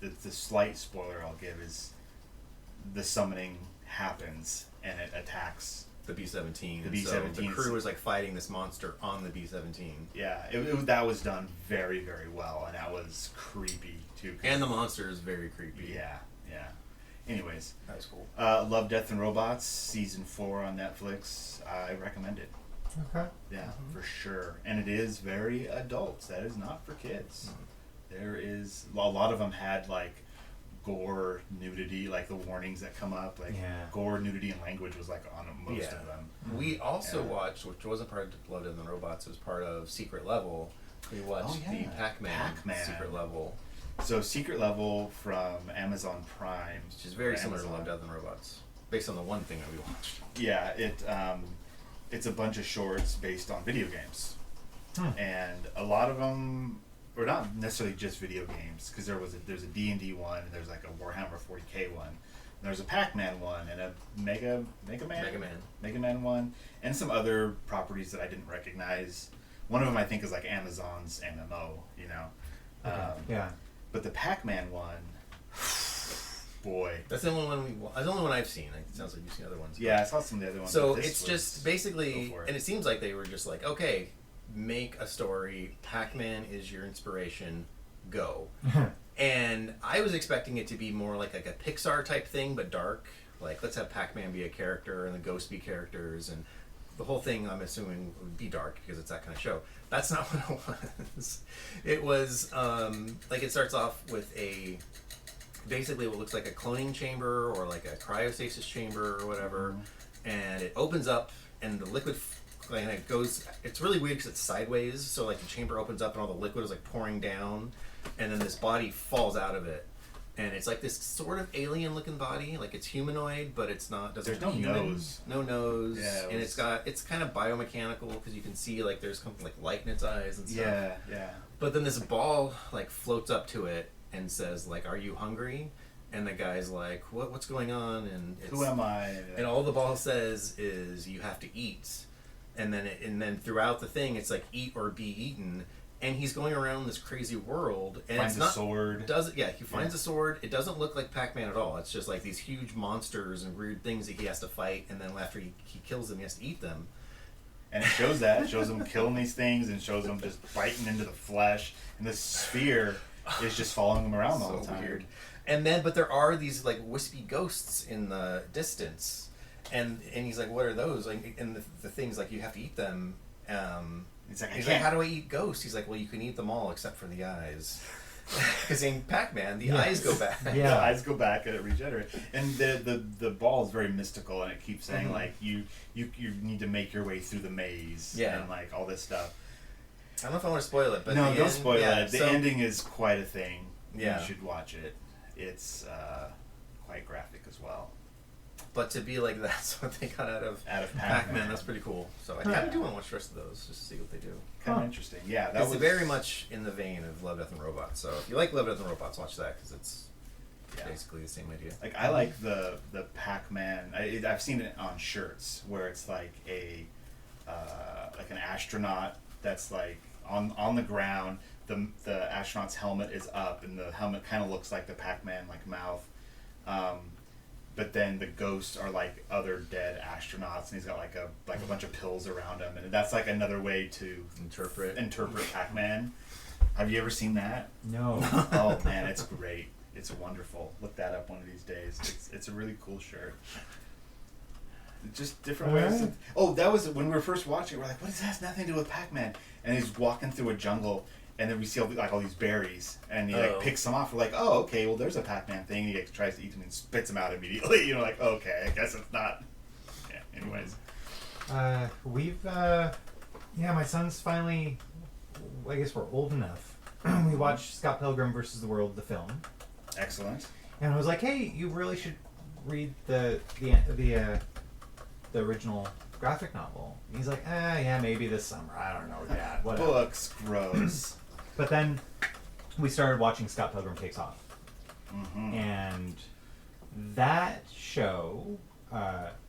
the slight spoiler I'll give is the summoning happens and it attacks. The B-17. The So B-17 the is- crew was like fighting this monster on the B-17. Yeah, that was done very, very well, and that was creepy too. 'Cause- And the monster is very creepy. yeah. Anyways, That was cool. Love, Death, and Robots season 4 on Netflix. I recommend it. Okay. Yeah, for sure. And it is very adult. That is not for kids. There is a lot of them had like gore, nudity, like the warnings that come up, like Yeah. gore, nudity, and language was like on most of them. We also Yeah. watched, which wasn't part of Love, Death, and Robots, it was part of Secret Level. We watched the Pac-Man Secret Level, So Secret Level from Amazon Prime, which is very or similar to Amazon. Love, Death, and Robots, based on the one thing that we watched. Yeah, it's a bunch of shorts based on video games, and a lot of them, or not necessarily just video games, because there's a D&D one, and there's like a Warhammer 40K one, and there's a Pac-Man one, and a Mega Man one, and some other properties that I didn't recognize. One of them I think is like Amazon's MMO, Yeah. But the Pac-Man one, boy. That's the only one that's the only one I've seen. It sounds like you've seen other ones. Yeah, I saw some of the other ones. So but this it's was- just basically, go for it. and it seems like they were just like, okay, make a story. Pac-Man is your inspiration. Go. And I was expecting it to be more like a Pixar type thing, but dark. Like, let's have Pac-Man be a character and the ghosts be characters, and the whole thing, I'm assuming, would be dark because it's that kind of show. That's not what it was. It was like it starts off with basically what looks like a cloning chamber or like a cryostasis chamber or whatever, and it opens up and the liquid and it goes. It's really weird because it's sideways, so like the chamber opens up and all the liquid is like pouring down, and then this body falls out of it. And it's like this sort of alien-looking body, like it's humanoid, but it's not. There's no nose. No nose. Yeah, and it's kind of biomechanical because you can see like there's like light in its eyes and stuff. Yeah. But then this ball like floats up to it and says like, "Are you hungry?" And the guy's like, "What's going on?" And Who am I? And all the ball says is, "You have to eat." And then throughout the thing, it's like eat or be eaten. And he's going around this crazy world, and finds it's not, a sword. He finds a sword. It doesn't look like Pac-Man at all. It's just like these huge monsters and weird things that he has to fight, and then after he kills them, he has to eat them. And it shows that. It shows him killing these things, and shows him just biting into the flesh. And this sphere is just following him around all the time. Weird. And then, but there are these like wispy ghosts in the distance, and he's like, "What are those?" Like, and the things like you have to eat them. He's like, "How do I eat ghosts?" He's like, "Well, you can eat them all except for the eyes." Because in Pac-Man, the eyes go back. Yeah, the eyes go back and it regenerates. And the ball is very mystical, and it keeps saying like you need to make your way through the maze and like all this stuff. I don't know if I want to spoil it, but no, don't spoil it. The so, ending is quite a thing. Yeah, you should watch it. It's quite graphic as well. But to be like that's what they got out of Pac-Man, that's pretty cool. So I kind of do want to watch the rest of those just to see what they do. Kind of interesting. Yeah, that it's was very much in the vein of Love, Death, and Robots. So if you like Love, Death, and Robots, watch that because it's basically the same idea. Like I like the Pac-Man. I've seen it on shirts where it's like like an astronaut that's like on the ground. The astronaut's helmet is up, and the helmet kind of looks like the Pac-Man like mouth. But then the ghosts are like other dead astronauts, and he's got like a bunch of pills around him, and that's like another way to interpret Pac-Man. Have you ever seen that? No. Oh man, it's great. It's wonderful. Look that up one of these days. It's a really cool shirt. Just different ways. That was when we were first watching. We're like, what does that have nothing to do with Pac-Man? And he's walking through a jungle. And then we see all these berries, and he like picks them off. We're like, oh, okay, well, there's a Pac-Man thing. And he like, tries to eat them and spits them out immediately. Like, okay, I guess it's not. Yeah. Anyways, my son's finally. I guess we're old enough. We watched Scott Pilgrim versus the World, the film. Excellent. And I was like, hey, you really should read the original graphic novel. And he's like, yeah, maybe this summer. I don't know, Dad. Whatever. Books, gross. But then we started watching Scott Pilgrim Takes Off. Mm-hmm. And that show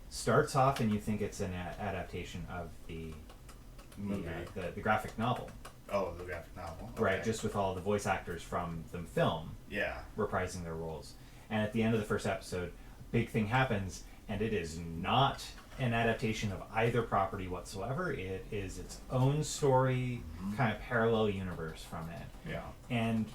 starts off and you think it's an adaptation of the graphic novel. Oh, the graphic novel. Okay. Right, just with all the voice actors from the film reprising their roles. And at the end of the first episode, a big thing happens, and it is not an adaptation of either property whatsoever. It is its own story, kind of parallel universe from it. Yeah. And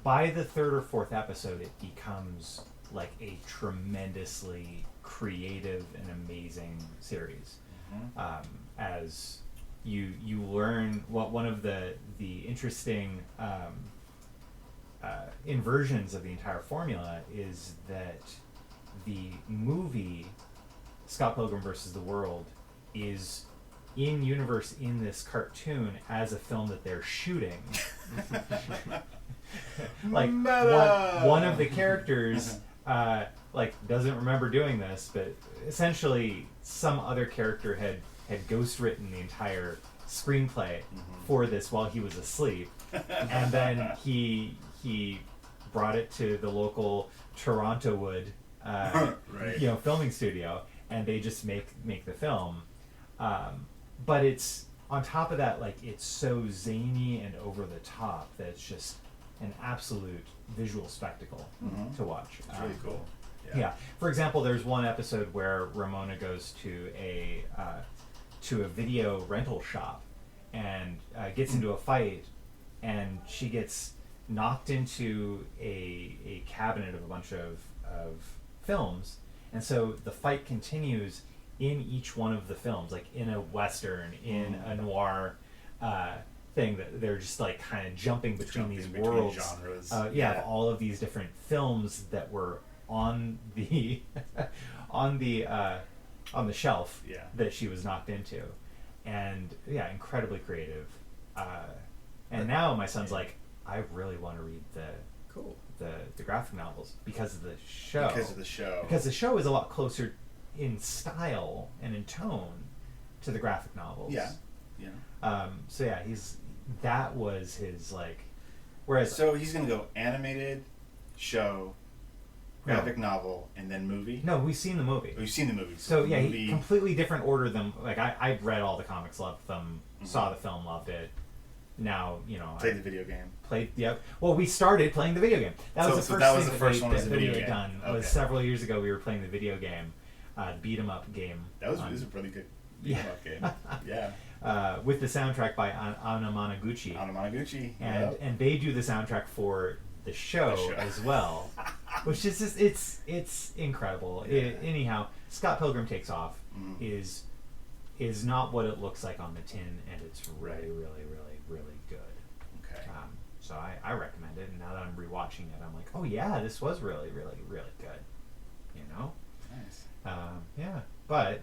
by the third or fourth episode, it becomes like a tremendously creative and amazing series. As you learn one of the interesting inversions of the entire formula is that the movie Scott Pilgrim versus the World is in universe in this cartoon as a film that they're shooting. Like one of the characters doesn't remember doing this, but essentially some other character had ghostwritten the entire screenplay for this while he was asleep, and then he brought it to the local Toronto Wood filming studio, and they just make the film. But it's on top of that, like, it's so zany and over the top that it's just an absolute visual spectacle to watch. It's really cool. Yeah. For example, there's one episode where Ramona goes to a video rental shop and gets into a fight, and she gets knocked into a cabinet of a bunch of films, and so the fight continues in each one of the films, like in a western, in a noir thing, that they're just like kind of jumping between these worlds, genres. of all of these different films that were on the on the shelf that she was knocked into, and incredibly creative. And now my son's like, I really want to read the graphic novels because of the show. Because the show is a lot closer in style and in tone to the graphic novels. That was his like. Whereas he's gonna go animated, show, graphic novel, and then movie. No, we've seen the movie. We've seen the movie. So he completely different order than like I read all the comics, loved them, saw the film, loved it. Now played the video game. Well, we started playing the video game. That was the first thing that we had done. Okay. Was several years ago. We were playing the video game, beat 'em up game. That was a really good beat 'em up game. Yeah. With the soundtrack by Anna Managuchi. And they do the soundtrack for the show as well, which is just it's incredible. Anyhow, Scott Pilgrim Takes Off is not what it looks like on the tin, and it's really, really, really, really good. Okay. So I recommend it, and now that I'm rewatching it, I'm like, oh yeah, this was really, really, really good. Nice. But.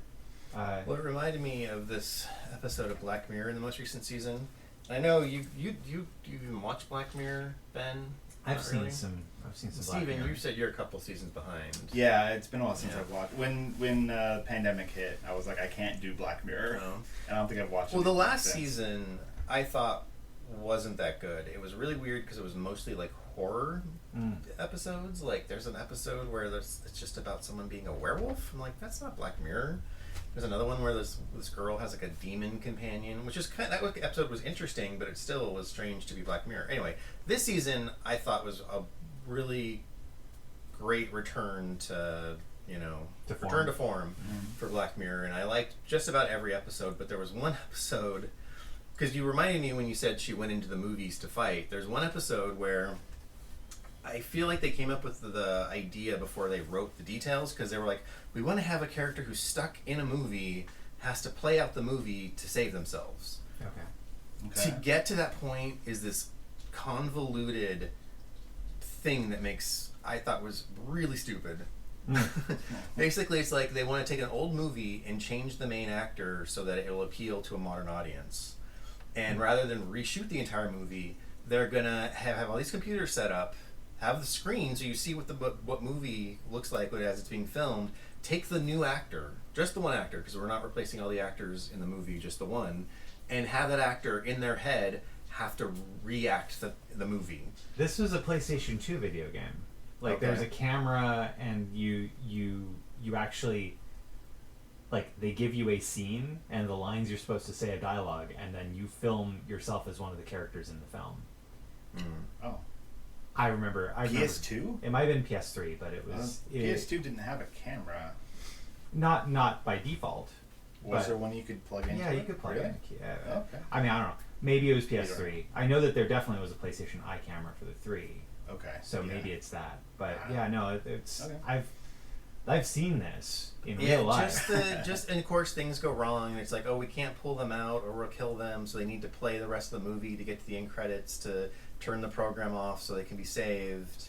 Well, it reminded me of this episode of Black Mirror in the most recent season. I know you even watched Black Mirror, Ben? I've seen some Black Steven, Mirror. you said you're a couple seasons behind. Yeah, it's been a while since I've watched. When pandemic hit, I was like, I can't do Black Mirror. No. I don't think I've watched it. Well, the last season I thought wasn't that good. It was really weird because it was mostly like horror episodes. Like there's an episode where it's just about someone being a werewolf. I'm like, that's not Black Mirror. There's another one where this girl has like a demon companion, which is that episode was interesting, but it still was strange to be Black Mirror. Anyway, this season I thought was a really great return to form for Black Mirror, and I liked just about every episode. But there was one episode, because you reminded me when you said she went into the movies to fight. There's one episode where I feel like they came up with the idea before they wrote the details, because they were like, we want to have a character who's stuck in a movie, has to play out the movie to save themselves. Okay. To get to that point is this convoluted thing that I thought was really stupid. Basically, it's like they want to take an old movie and change the main actor so that it will appeal to a modern audience. And rather than reshoot the entire movie, they're going to have all these computers set up, have the screen so you see what movie looks like as it's being filmed. Take the new actor, just the one actor, because we're not replacing all the actors in the movie, just the one, and have that actor in their head have to react the movie. This was a PlayStation 2 video game. Like there's a camera, and you actually, like, they give you a scene and the lines you're supposed to say a dialogue, and then you film yourself as one of the characters in the film. Oh. I remember. PS2? It might have been PS3, but it was... PS2 didn't have a camera. Not by default. Was there one you could plug into? Yeah, you could plug in. Yeah. Okay. I mean, I don't know. Maybe it was PS3. I know that there definitely was a PlayStation Eye camera for the 3. Okay. So maybe it's that. But it's... Okay. I've seen this in real life. And of course things go wrong, and it's like, oh, we can't pull them out or we'll kill them, so they need to play the rest of the movie to get to the end credits to turn the program off so they can be saved.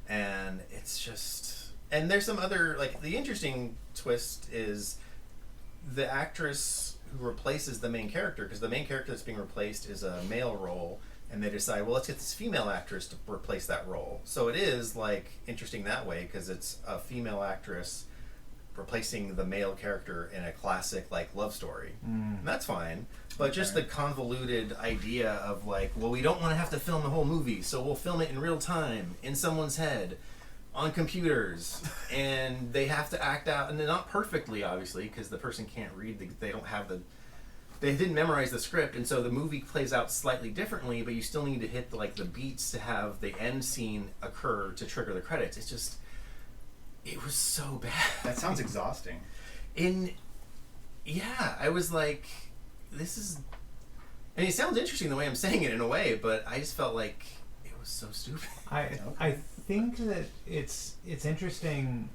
And it's just... And there's some other... Like, the interesting twist is the actress who replaces the main character, because the main character that's being replaced is a male role, and they decide, well, let's get this female actress to replace that role. So it is, like, interesting that way, because it's a female actress replacing the male character in a classic, like, love story. And that's fine. But just the convoluted idea of, like, well, we don't want to have to film the whole movie, so we'll film it in real time, in someone's head, on computers, and they have to act out, and they're not perfectly, obviously, because the person can't read, they didn't memorize the script, and so the movie plays out slightly differently, but you still need to hit the beats to have the end scene occur to trigger the credits. It's just, it was so bad. That sounds exhausting. I was like, this is, and it sounds interesting the way I'm saying it in a way, but I just felt like it was so stupid. I think that it's interesting.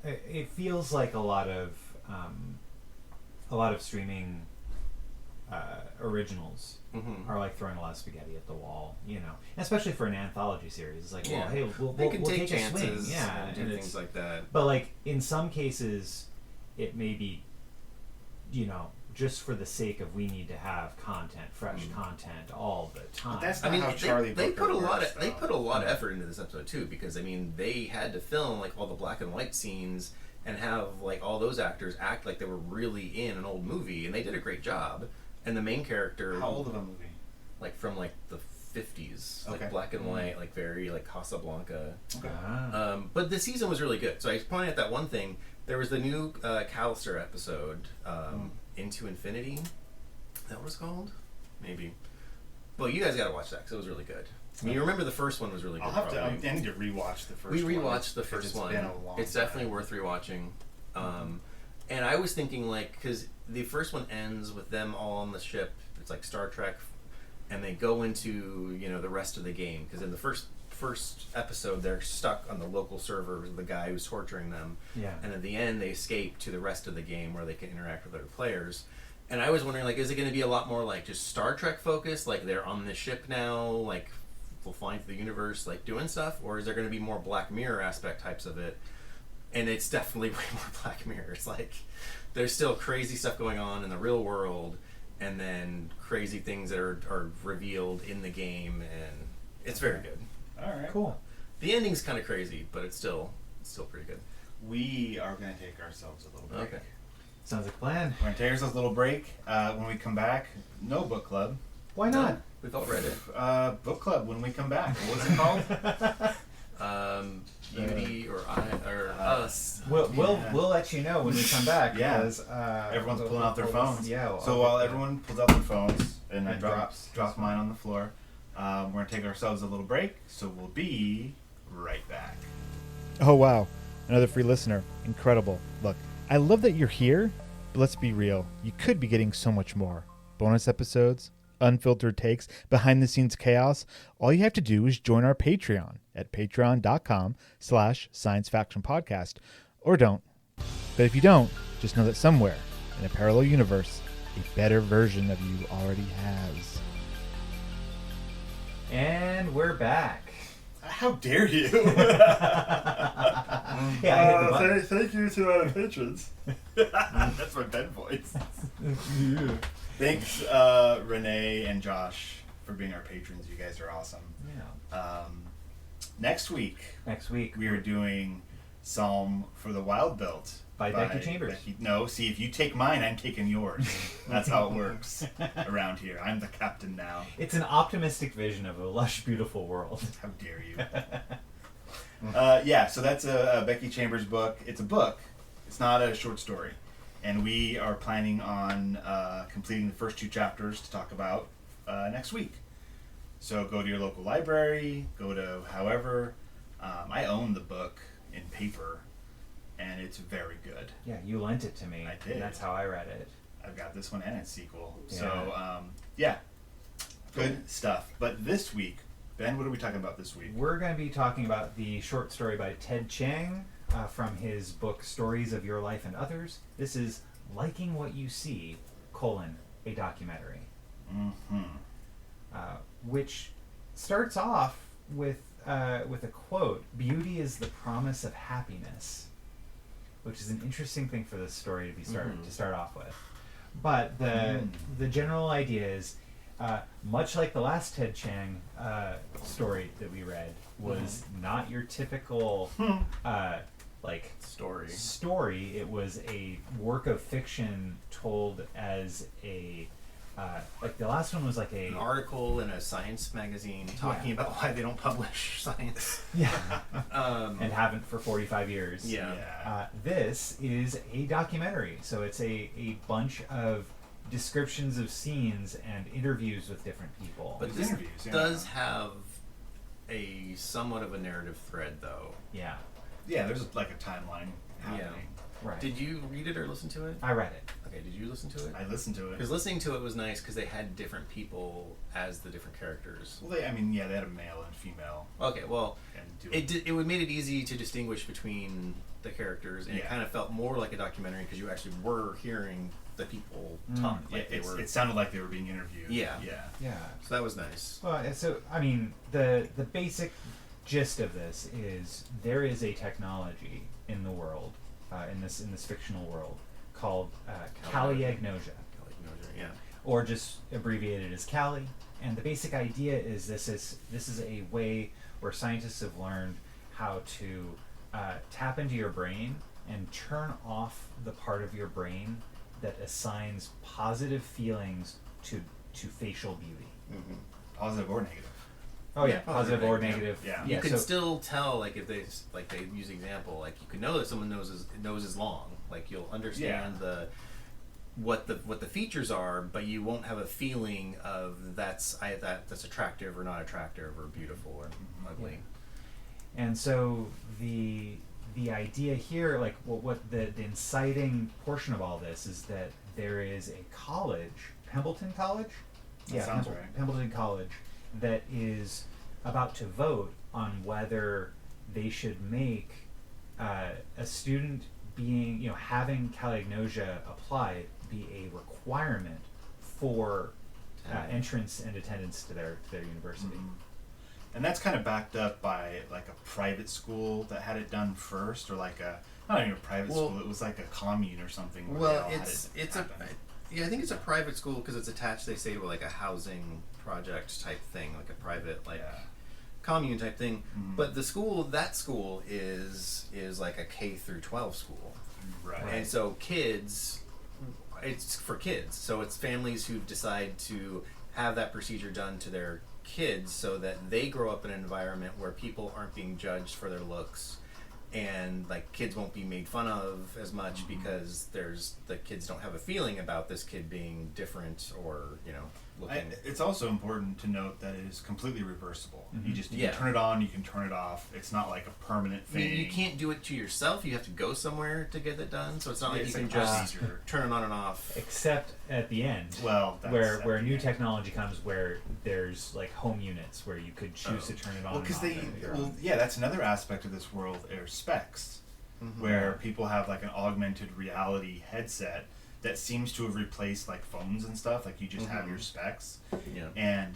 It feels like a lot of streaming originals Mm-hmm. are like throwing a lot of spaghetti at the wall, you know, especially for an anthology series. It's like, Yeah. well, hey, we'll They can we'll take take a swing, chances yeah, and do things like that. But like in some cases, it may be, you know, just for the sake of we need to have content, fresh content all the time. But that's I not mean, how Charlie they Brooker put a lot works, of they though. put a lot of effort into this episode too, because I mean they had to film like all the black and white scenes and have like all those actors act like they were really in an old movie, and they did a great job. And the main character, How old of a movie? like from like the 50s, Okay. like black and white, like very like Casablanca. Okay. But the season was really good. So I pointed at that one thing. There was the new Callister episode, Into Infinity. Is that what it's called? Maybe. Well, you guys got to watch that because it was really good. I mean, you remember the first one was really good. I'll have to. I probably. need to rewatch the first We one. rewatched the 'cause first it's one. Been a long It's time. definitely worth rewatching. And I was thinking like, because the first one ends with them all on the ship. It's like Star Trek, and they go into, you know, the rest of the game. Because in the first episode, they're stuck on the local server with the guy who's torturing them. Yeah. And at the end, they escape to the rest of the game where they can interact with other players. And I was wondering, like, is it going to be a lot more like just Star Trek focused, like they're on the ship now, like flying through the universe, like doing stuff, or is there going to be more Black Mirror aspect types of it? And it's definitely way more Black Mirror. It's like there's still crazy stuff going on in the real world, and then crazy things that are revealed in the game, and it's very good. All right. Cool. The ending's kind of crazy, but it's still pretty good. We are going to take ourselves a little break. Okay. Sounds like a plan. We're going to take ourselves a little break. When we come back, no book club. Why not? We've all read it. Book club when we come back. What was it called? Beauty or Us. We'll let you know when we come back. Yeah. Because, Everyone's pulling out their phones. Yeah. So while everyone pulls out their phones, and I It drop drops. mine on the floor, we're going to take ourselves a little break. So we'll be right back. Oh, wow. Another free listener. Incredible. Look, I love that you're here, but let's be real. You could be getting so much more. Bonus episodes, unfiltered takes, behind-the-scenes chaos. All you have to do is join our Patreon at patreon.com/sciencefactionpodcast. Or don't. But if you don't, just know that somewhere in a parallel universe, a better version of you already has. And we're back. How dare you? Yeah, I hit the button. Thank you to our patrons. That's my bed voice. Thanks, Renee and Josh, for being our patrons. You guys are awesome. Yeah. Next week, we are doing Psalm for the Wild Built By Becky Chambers. No, see, if you take mine, I'm taking yours. That's how it works around here. I'm the captain now. It's an optimistic vision of a lush, beautiful world. How dare you? Yeah, so that's a Becky Chambers book. It's a book. It's not a short story. And we are planning on completing the first 2 chapters to talk about next week. So go to your local library, go to however. I own the book in paper, and it's very good. Yeah, you lent it to me. I did. And that's how I read it. I've got this one and its sequel. Yeah. So, yeah, good stuff. But this week, Ben, what are we talking about this week? We're going to be talking about the short story by Ted Chiang from his book Stories of Your Life and Others. This is Liking What You See, a documentary. Mm-hmm. Which starts off with a quote, "Beauty is the promise of happiness," which is an interesting thing for this story to start off with. But the general idea is, much like the last Ted Chiang story that we read, was not your typical story. It was a work of fiction told as a like the last one was like An article in a science magazine talking about why they don't publish science. And haven't for 45 years. Yeah. This is a documentary, so it's a bunch of descriptions of scenes and interviews with different people. But this does have a somewhat of a narrative thread, though. Yeah. Yeah, there's like a timeline happening. Right. Did you read it or listen to it? I read it. Okay, did you listen to it? I listened to it. Because listening to it was nice because they had different people as the different characters. Well, they had a male and female. Okay, well, And do it made it easy to distinguish between the characters, and it Yeah. kind of felt more like a documentary because you actually were hearing the people talk. Like they were. It sounded like they were being interviewed. Yeah. Yeah. So that was nice. Well, and so I mean, the basic gist of this is there is a technology in the world, in this fictional world, called Caliagnosia, Yeah. or just abbreviated as Cali. And the basic idea is this is a way where scientists have learned how to tap into your brain and turn off the part of your brain that assigns positive feelings to facial beauty. Mm-hmm. Positive or negative. Oh yeah, Yeah, positive or negative, negative. yeah. You can so, still tell, like if they use an example, like you can know that someone nose is long. Like you'll understand what the features are, but you won't have a feeling of that's attractive or not attractive or beautiful or ugly. and so the idea here, like what the inciting portion of all this is that there is a college, Pembleton College, That sounds right. Pembleton College, that is about to vote on whether they should make a student having Caliagnosia applied be a requirement for entrance and attendance to their university. Mm-hmm. And that's kind of backed up by like a private school that had it done first, or like not even a private school. It was like a commune or something. Where they all had it happen. I think it's a private school because it's attached. They say to like a housing project type thing, like a private commune type thing. Mm-hmm. But that school is like a K through 12 school, Right. and so it's for kids. So it's families who decide to have that procedure done to their kids so that they grow up in an environment where people aren't being judged for their looks, and like kids won't be made fun of as much because the kids don't have a feeling about this kid being different or looking. It's also important to note that it is completely reversible. Mhm. You can turn it on, you can turn it off. It's not like a permanent I thing. mean, you can't do it to yourself. You have to go somewhere to get it done. So it's not like It's you can like just procedure. turn it on and off. Except at the end, Well, that's where at the new end. technology comes, where there's like home units where you could choose to turn it on. Well, because and off. that's another aspect of this world are specs, Mhm. where people have like an augmented reality headset that seems to have replaced like phones and stuff. Like you just have your specs, Yeah. and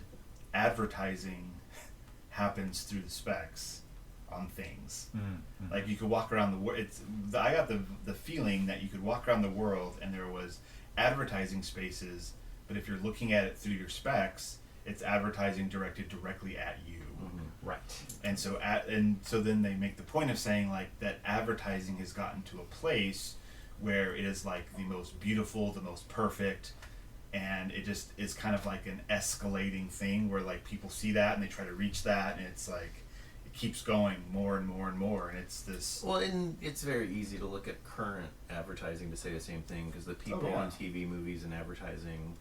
advertising happens through the specs on things. Mhm. Like you could walk around the world. I got the feeling that you could walk around the world and there was advertising spaces, but if you're looking at it through your specs, it's advertising directed directly at you. Right. And so then they make the point of saying like that advertising has gotten to a place where it is like the most beautiful, the most perfect, and it just is kind of like an escalating thing where like people see that and they try to reach that, and it's like it keeps going more and more and more, and it's this. Well, and it's very easy to look at current advertising to say the same thing because the people on TV, movies, and advertising,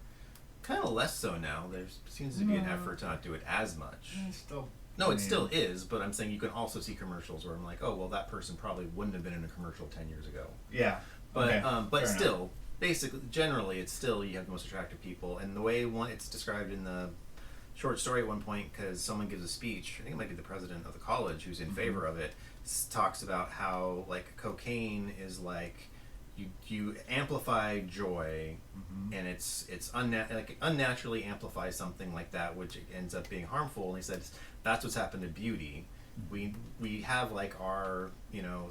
kind of less so now. There seems to be an effort to not do it as much. Still. No, it still is, but I'm saying you can also see commercials where I'm like, oh, well, that person probably wouldn't have been in a commercial 10 years ago. Yeah. But Okay, but fair still, enough. basically, generally, it's still you have the most attractive people, and the way it's described in the short story at one point, because someone gives a speech, I think it might be the president of the college who's in favor of it, talks about how like cocaine is like you amplify joy, and it's unnaturally amplifies something like that, which ends up being harmful. And he said that's what's happened to beauty. We have like our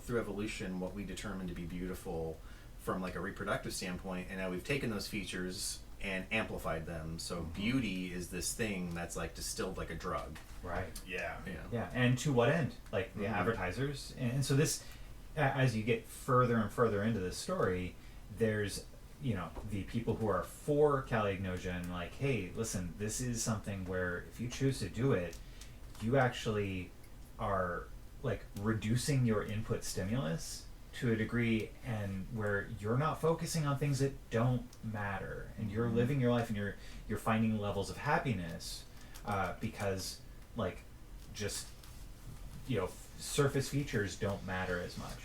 through evolution what we determine to be beautiful from like a reproductive standpoint, and now we've taken those features and amplified them. So beauty is this thing that's like distilled like a drug. Right. Yeah. Yeah, and to what end? Like the advertisers, and so this, as you get further and further into the story, there's the people who are for Caliagnosia and like, hey, listen, this is something where if you choose to do it, you actually are like reducing your input stimulus to a degree, and where you're not focusing on things that don't matter, and you're living your life, and you're finding levels of happiness because like just surface features don't matter as much.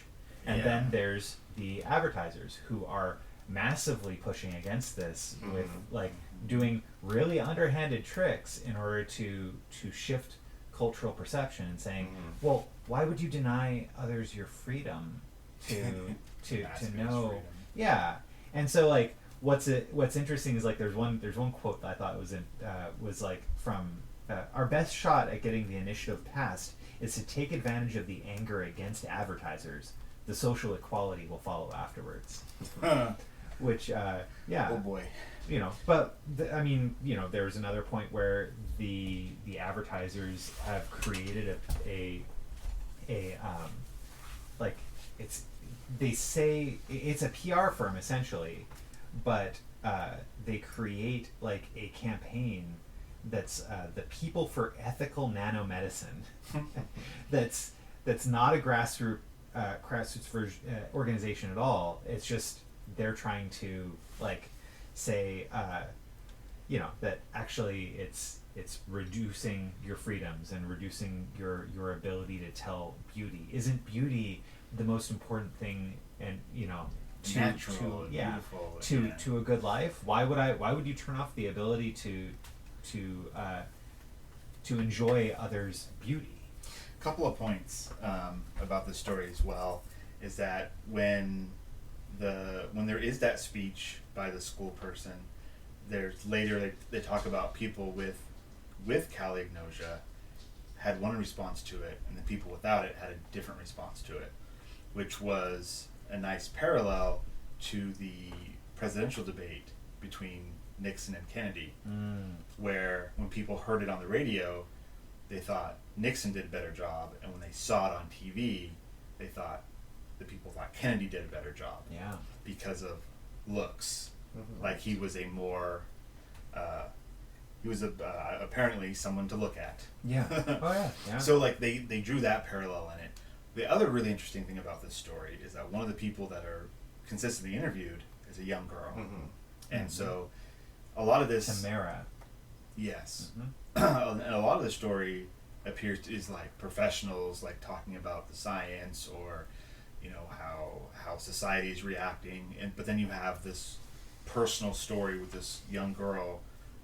And then there's the advertisers who are massively pushing against this with like doing really underhanded tricks in order to shift cultural perception and saying, well, why would you deny others your freedom to know? Freedom. Yeah, and so like what's interesting is like there's one quote that I thought was like from our best shot at getting the initiative passed is to take advantage of the anger against advertisers. The social equality will follow afterwards. Which yeah. Oh boy. You know, but I mean, you know, there was another point where the advertisers have created a like they say it's a PR firm essentially, but they create like a campaign that's the People for Ethical Nanomedicine. that's not a grassroots organization at all. It's just they're trying to like say you know that actually it's reducing your freedoms and reducing your ability to tell beauty. Isn't beauty the most important thing? And you know, Natural, beautiful, to a good life. Why would you turn off the ability to enjoy others' beauty? A couple of points about this story as well is that when there is that speech by the school person, there's later they talk about people with calignosia had one response to it, and the people without it had a different response to it, which was a nice parallel to the presidential debate between Nixon and Kennedy, where when people heard it on the radio, they thought Nixon did a better job, and when they saw it on TV, they thought the people thought Kennedy did a better job. Yeah. Because of looks, like he was a more, apparently someone to look at. Yeah. Oh yeah. Yeah. So like they drew that parallel in it. The other really interesting thing about this story is that one of the people that are consistently interviewed is a young girl, and so a lot of this Tamara. Yes. And a lot of the story is like professionals like talking about the science or you know how society is reacting, but then you have this personal story with this young girl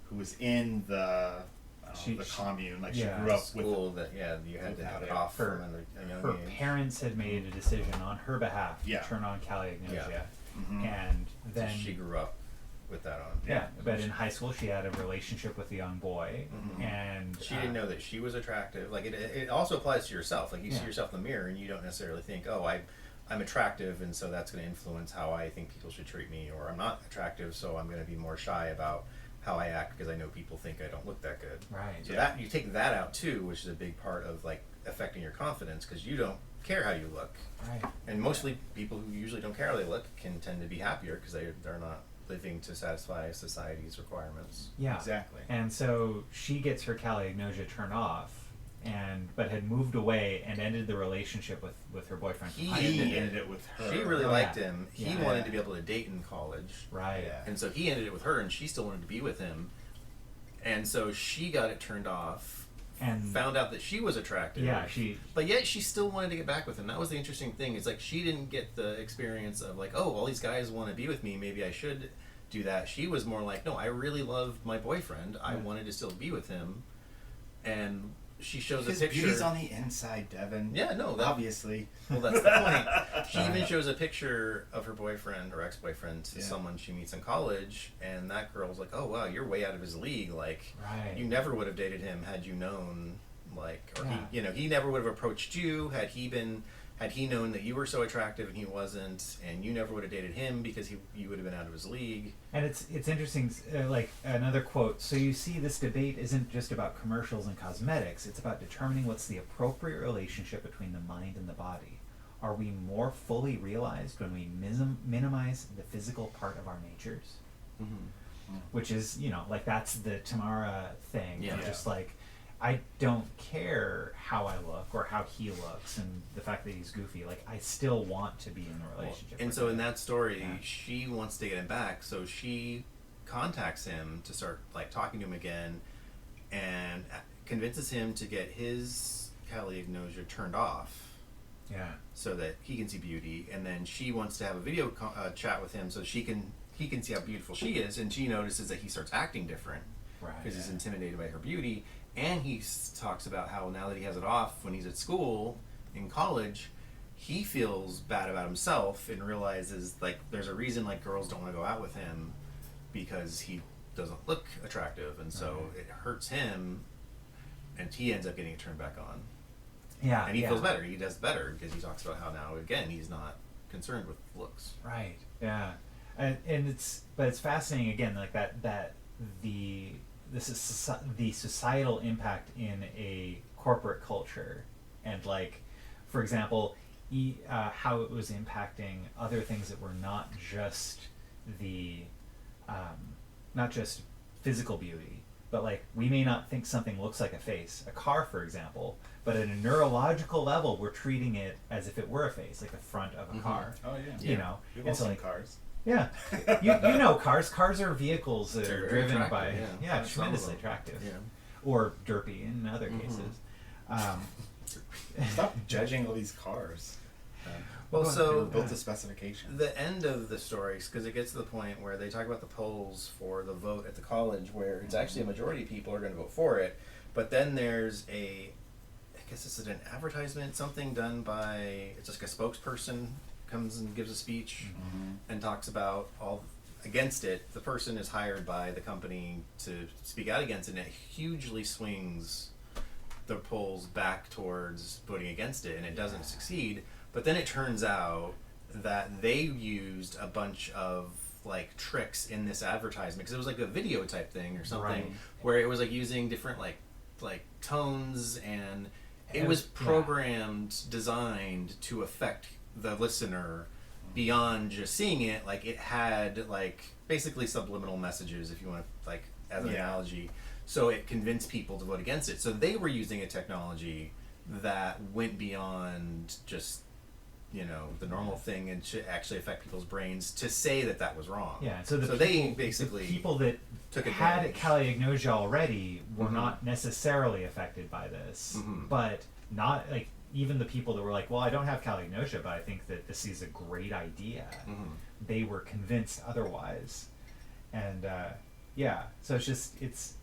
who was in the commune, like she grew up with school that you had to have it off from a young her age. parents had made a decision on her behalf to Yeah. turn on calignosia, Mhm. and then So she grew up with that on. yeah, but in high school she had a relationship with a young boy, and She didn't know that she was attractive. Like it also applies to yourself. Like you see Yeah. yourself in the mirror and you don't necessarily think, oh, I'm attractive and so that's going to influence how I think people should treat me, or I'm not attractive so I'm going to be more shy about how I act because I know people think I don't look that good. Right. So that you take that out too, which is a big part of like affecting your confidence because you don't care how you look. Right. And mostly people who usually don't care how they look can tend to be happier because they're not living to satisfy society's requirements. Yeah. Exactly. And so she gets her calignosia turned off, but had moved away and ended the relationship with her boyfriend. He ended it with her. She really Oh, liked yeah. him. He Yeah. wanted to be able to date in college. Right. Yeah. And so he ended it with her, and she still wanted to be with him. And so she got it turned off, And found out that she was attractive. yeah, But yet she still wanted to get back with him. That was the interesting thing. It's like she didn't get the experience of like, oh, all these guys want to be with me. Maybe I should do that. She was more like, no, I really loved my boyfriend. I wanted to still be with him. And she shows His a picture. beauty's on the inside, Devon. Yeah, no, obviously. Well, that's the point. She even shows a picture of her boyfriend or ex-boyfriend to someone she meets in college, and that girl's like, "Oh wow, you're way out of his league. Like, Right. you never would have dated him had you known, like, or Yeah. he never would have approached you had he known that you were so attractive and he wasn't, and you never would have dated him because you would have been out of his league." And it's interesting, like another quote. So you see, this debate isn't just about commercials and cosmetics. It's about determining what's the appropriate relationship between the mind and the body. Are we more fully realized when we minimize the physical part of our natures? Which is, you know, like that's the Tamara thing. Yeah. Of just like, I don't care how I look or how he looks and the fact that he's goofy. Like, I still want to be in a relationship. And with so him. in that story, Yeah. she wants to get him back, so she contacts him to start like talking to him again, and convinces him to get his calignosia turned off Yeah. so that he can see beauty. And then she wants to have a video chat with him so he can see how beautiful she is, and she notices that he starts acting different Right. because he's intimidated by her beauty. And he talks about how now that he has it off when he's at school, in college, he feels bad about himself and realizes like there's a reason like girls don't want to go out with him because he doesn't look attractive, and so it hurts him, and he ends up getting it turned back on. Yeah, and he feels better. He does better because he talks about how now again he's not concerned with looks. Right. Yeah. And it's fascinating again, like the societal impact in a corporate culture, and like, for example, how it was impacting other things that were not just not just physical beauty, but like we may not think something looks like a face, a car for example, but at a neurological level we're treating it as if it were a face, like the front of a car. Oh yeah. You know, We've and all so seen like cars. yeah, you know cars are vehicles that They're are very driven attractive, by yeah. tremendously Some of them. attractive, Yeah. or derpy in other cases. Stop judging all these cars. Well, They were so built to specification. the end of the story, because it gets to the point where they talk about the polls for the vote at the college, where it's actually a majority of people are going to vote for it, but then there's I guess it's an advertisement, something done by, it's just like a spokesperson comes and gives a speech and talks about all against it. The person is hired by the company to speak out against it, and it hugely swings the polls back towards voting against it, and it doesn't succeed. But then it turns out that they used a bunch of like tricks in this advertisement, because it was like a video type thing or something, Right. where it was like using different like tones, and it was programmed, designed to affect the listener beyond just seeing it. Like it had like basically subliminal messages, if you want to like as an analogy. So it convinced people to vote against it. So they were using a technology that went beyond just, you know, the normal thing, and should actually affect people's brains to say that that was wrong. Yeah, so they basically the people that took had advantage. calyognosia already were not necessarily affected by this, but not like even the people that were like, well, I don't have calyognosia, but I think that this is a great idea. They were convinced otherwise, and so it's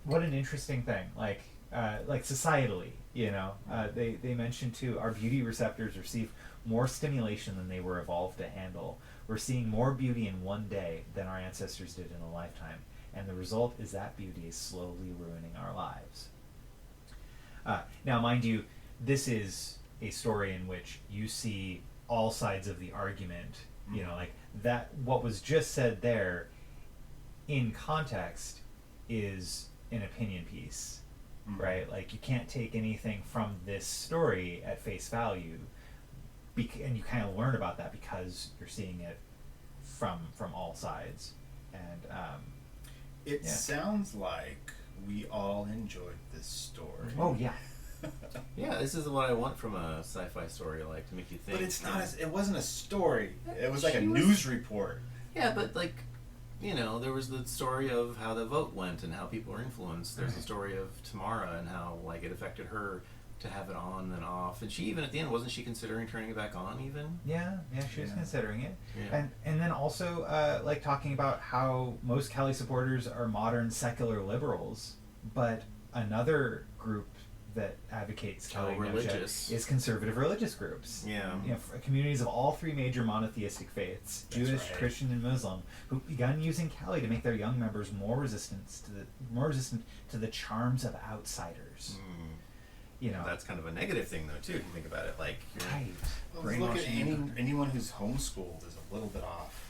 what an interesting thing. Like societally, you know, they mentioned too, our beauty receptors receive more stimulation than they were evolved to handle. We're seeing more beauty in one day than our ancestors did in a lifetime, and the result is that beauty is slowly ruining our lives. Now, mind you, this is a story in which you see all sides of the argument. You know, like that. What was just said there, in context, is an opinion piece, right? Like you can't take anything from this story at face value, and you kind of learn about that because you're seeing it from all sides. And It sounds like we all enjoyed this story. oh yeah, Yeah, this is what I want from a sci-fi story, like to make you think. But it's not. It wasn't a story. It was like a She was- news report. Yeah, but like, you know, there was the story of how the vote went and how people were influenced. There's the story of Tamara and how like it affected her to have it on and off. And she even at the end, wasn't she considering turning it back on even? yeah, she was considering it. Yeah. And then also like talking about how most Kelly supporters are modern secular liberals, but another group that advocates Kelly religious. is conservative religious groups. Yeah. You know, communities of all three major monotheistic faiths, Jewish, right. Christian, and Muslim, who've begun using Kelly to make their young members more resistant to the charms of outsiders. You know, That's kind of a negative thing though too, if you think about it. Like, you're right. Well, look at anyone who's homeschooled is a little bit off.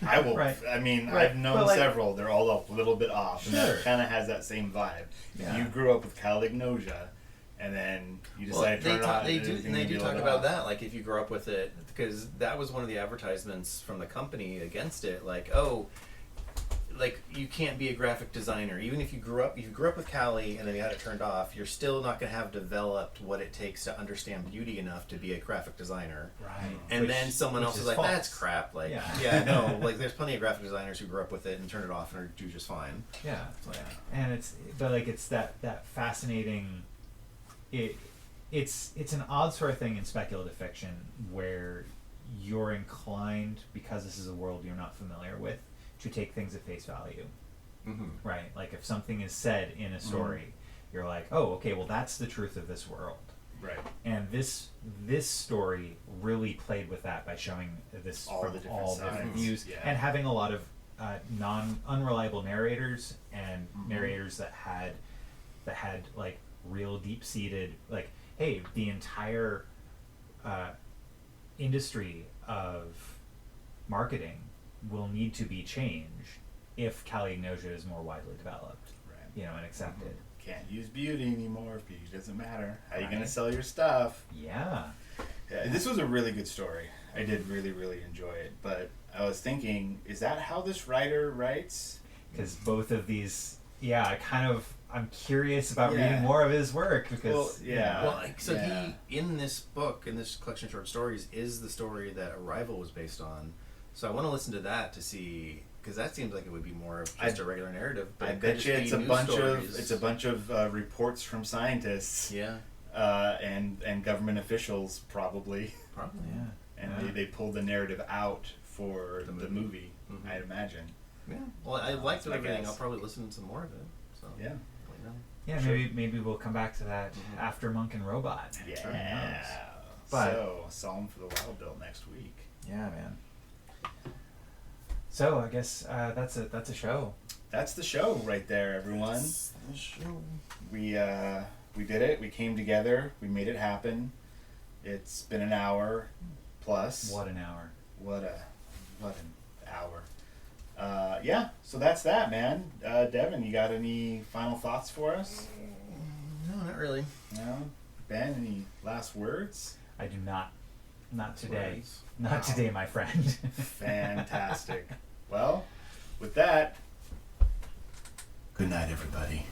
I will. Right. I mean, Right. I've known But, like- several. They're all a little bit off, and Sure. that kind of has that same vibe. Yeah. You grew up with calignosia, and then you decided to turn it on. they and do, everything and they would be do a talk little about bit off. that. Like, if you grew up with it, because that was one of the advertisements from the company against it. Like, oh, like you can't be a graphic designer even if you grew up with Cali and then you had it turned off. You're still not going to have developed what it takes to understand beauty enough to be a graphic designer. Right. And Which- then someone which else is is like, false. that's crap. Like, Yeah. no, like there's plenty of graphic designers who grew up with it and turned it off and do just fine. Yeah. Like, And it's that fascinating. It's an odd sort of thing in speculative fiction where you're inclined, because this is a world you're not familiar with, to take things at face value. right? Like if something is said in a story, you're like, oh, okay, well that's the truth of this world. Right. And this story really played with that by showing this All from the different all different sides. views, Yeah. and having a lot of unreliable narrators and narrators that had like real deep seated, like, hey, the entire industry of marketing will need to be changed if Calignosia is more widely developed, Right. And accepted. Can't use beauty anymore. Beauty doesn't matter. How are you Right. going to sell your stuff? Yeah. Yeah, this was a really good story. I did really, really enjoy it. But I was thinking, is that how this writer writes? Because both of these, I'm curious about Yeah. reading more of his work because Well, yeah. Well, so Yeah. he, in this book, in this collection of short stories, is the story that Arrival was based on. So I want to listen to that to see, because that seems like it would be more of just a regular narrative. But I it could bet just you be it's a news bunch stories. of reports from scientists Yeah, and government officials probably, probably. Yeah. and they pulled the narrative out for the movie. Mhm. I'd imagine. Yeah. Well, I liked That's my everything. guess. I'll probably listen to some more of it. So Yeah. let me know. Yeah, Sure. maybe we'll come back to that after Monk and Robot. Who knows? Yeah. But- So, Psalm for the Wild Bill next week. Yeah, man. So I guess that's a show. That's the show right there, everyone. We did it. We came together. We made it happen. It's been an hour plus. What an hour. What an hour. Yeah. So that's that, man. Devon, you got any final thoughts for us? No, not really. No. Ben, any last words? I do not. Not today. Words. Not Wow. today, my friend. Fantastic. Well, with that, good night, everybody.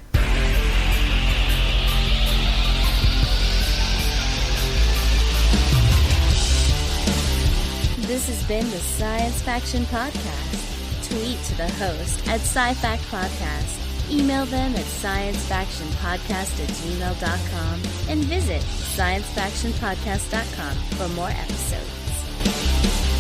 This has been the Science Faction Podcast. Tweet to the host at SciFact Podcast. Email them at sciencefactionpodcast@gmail.com and visit sciencefactionpodcast.com for more episodes.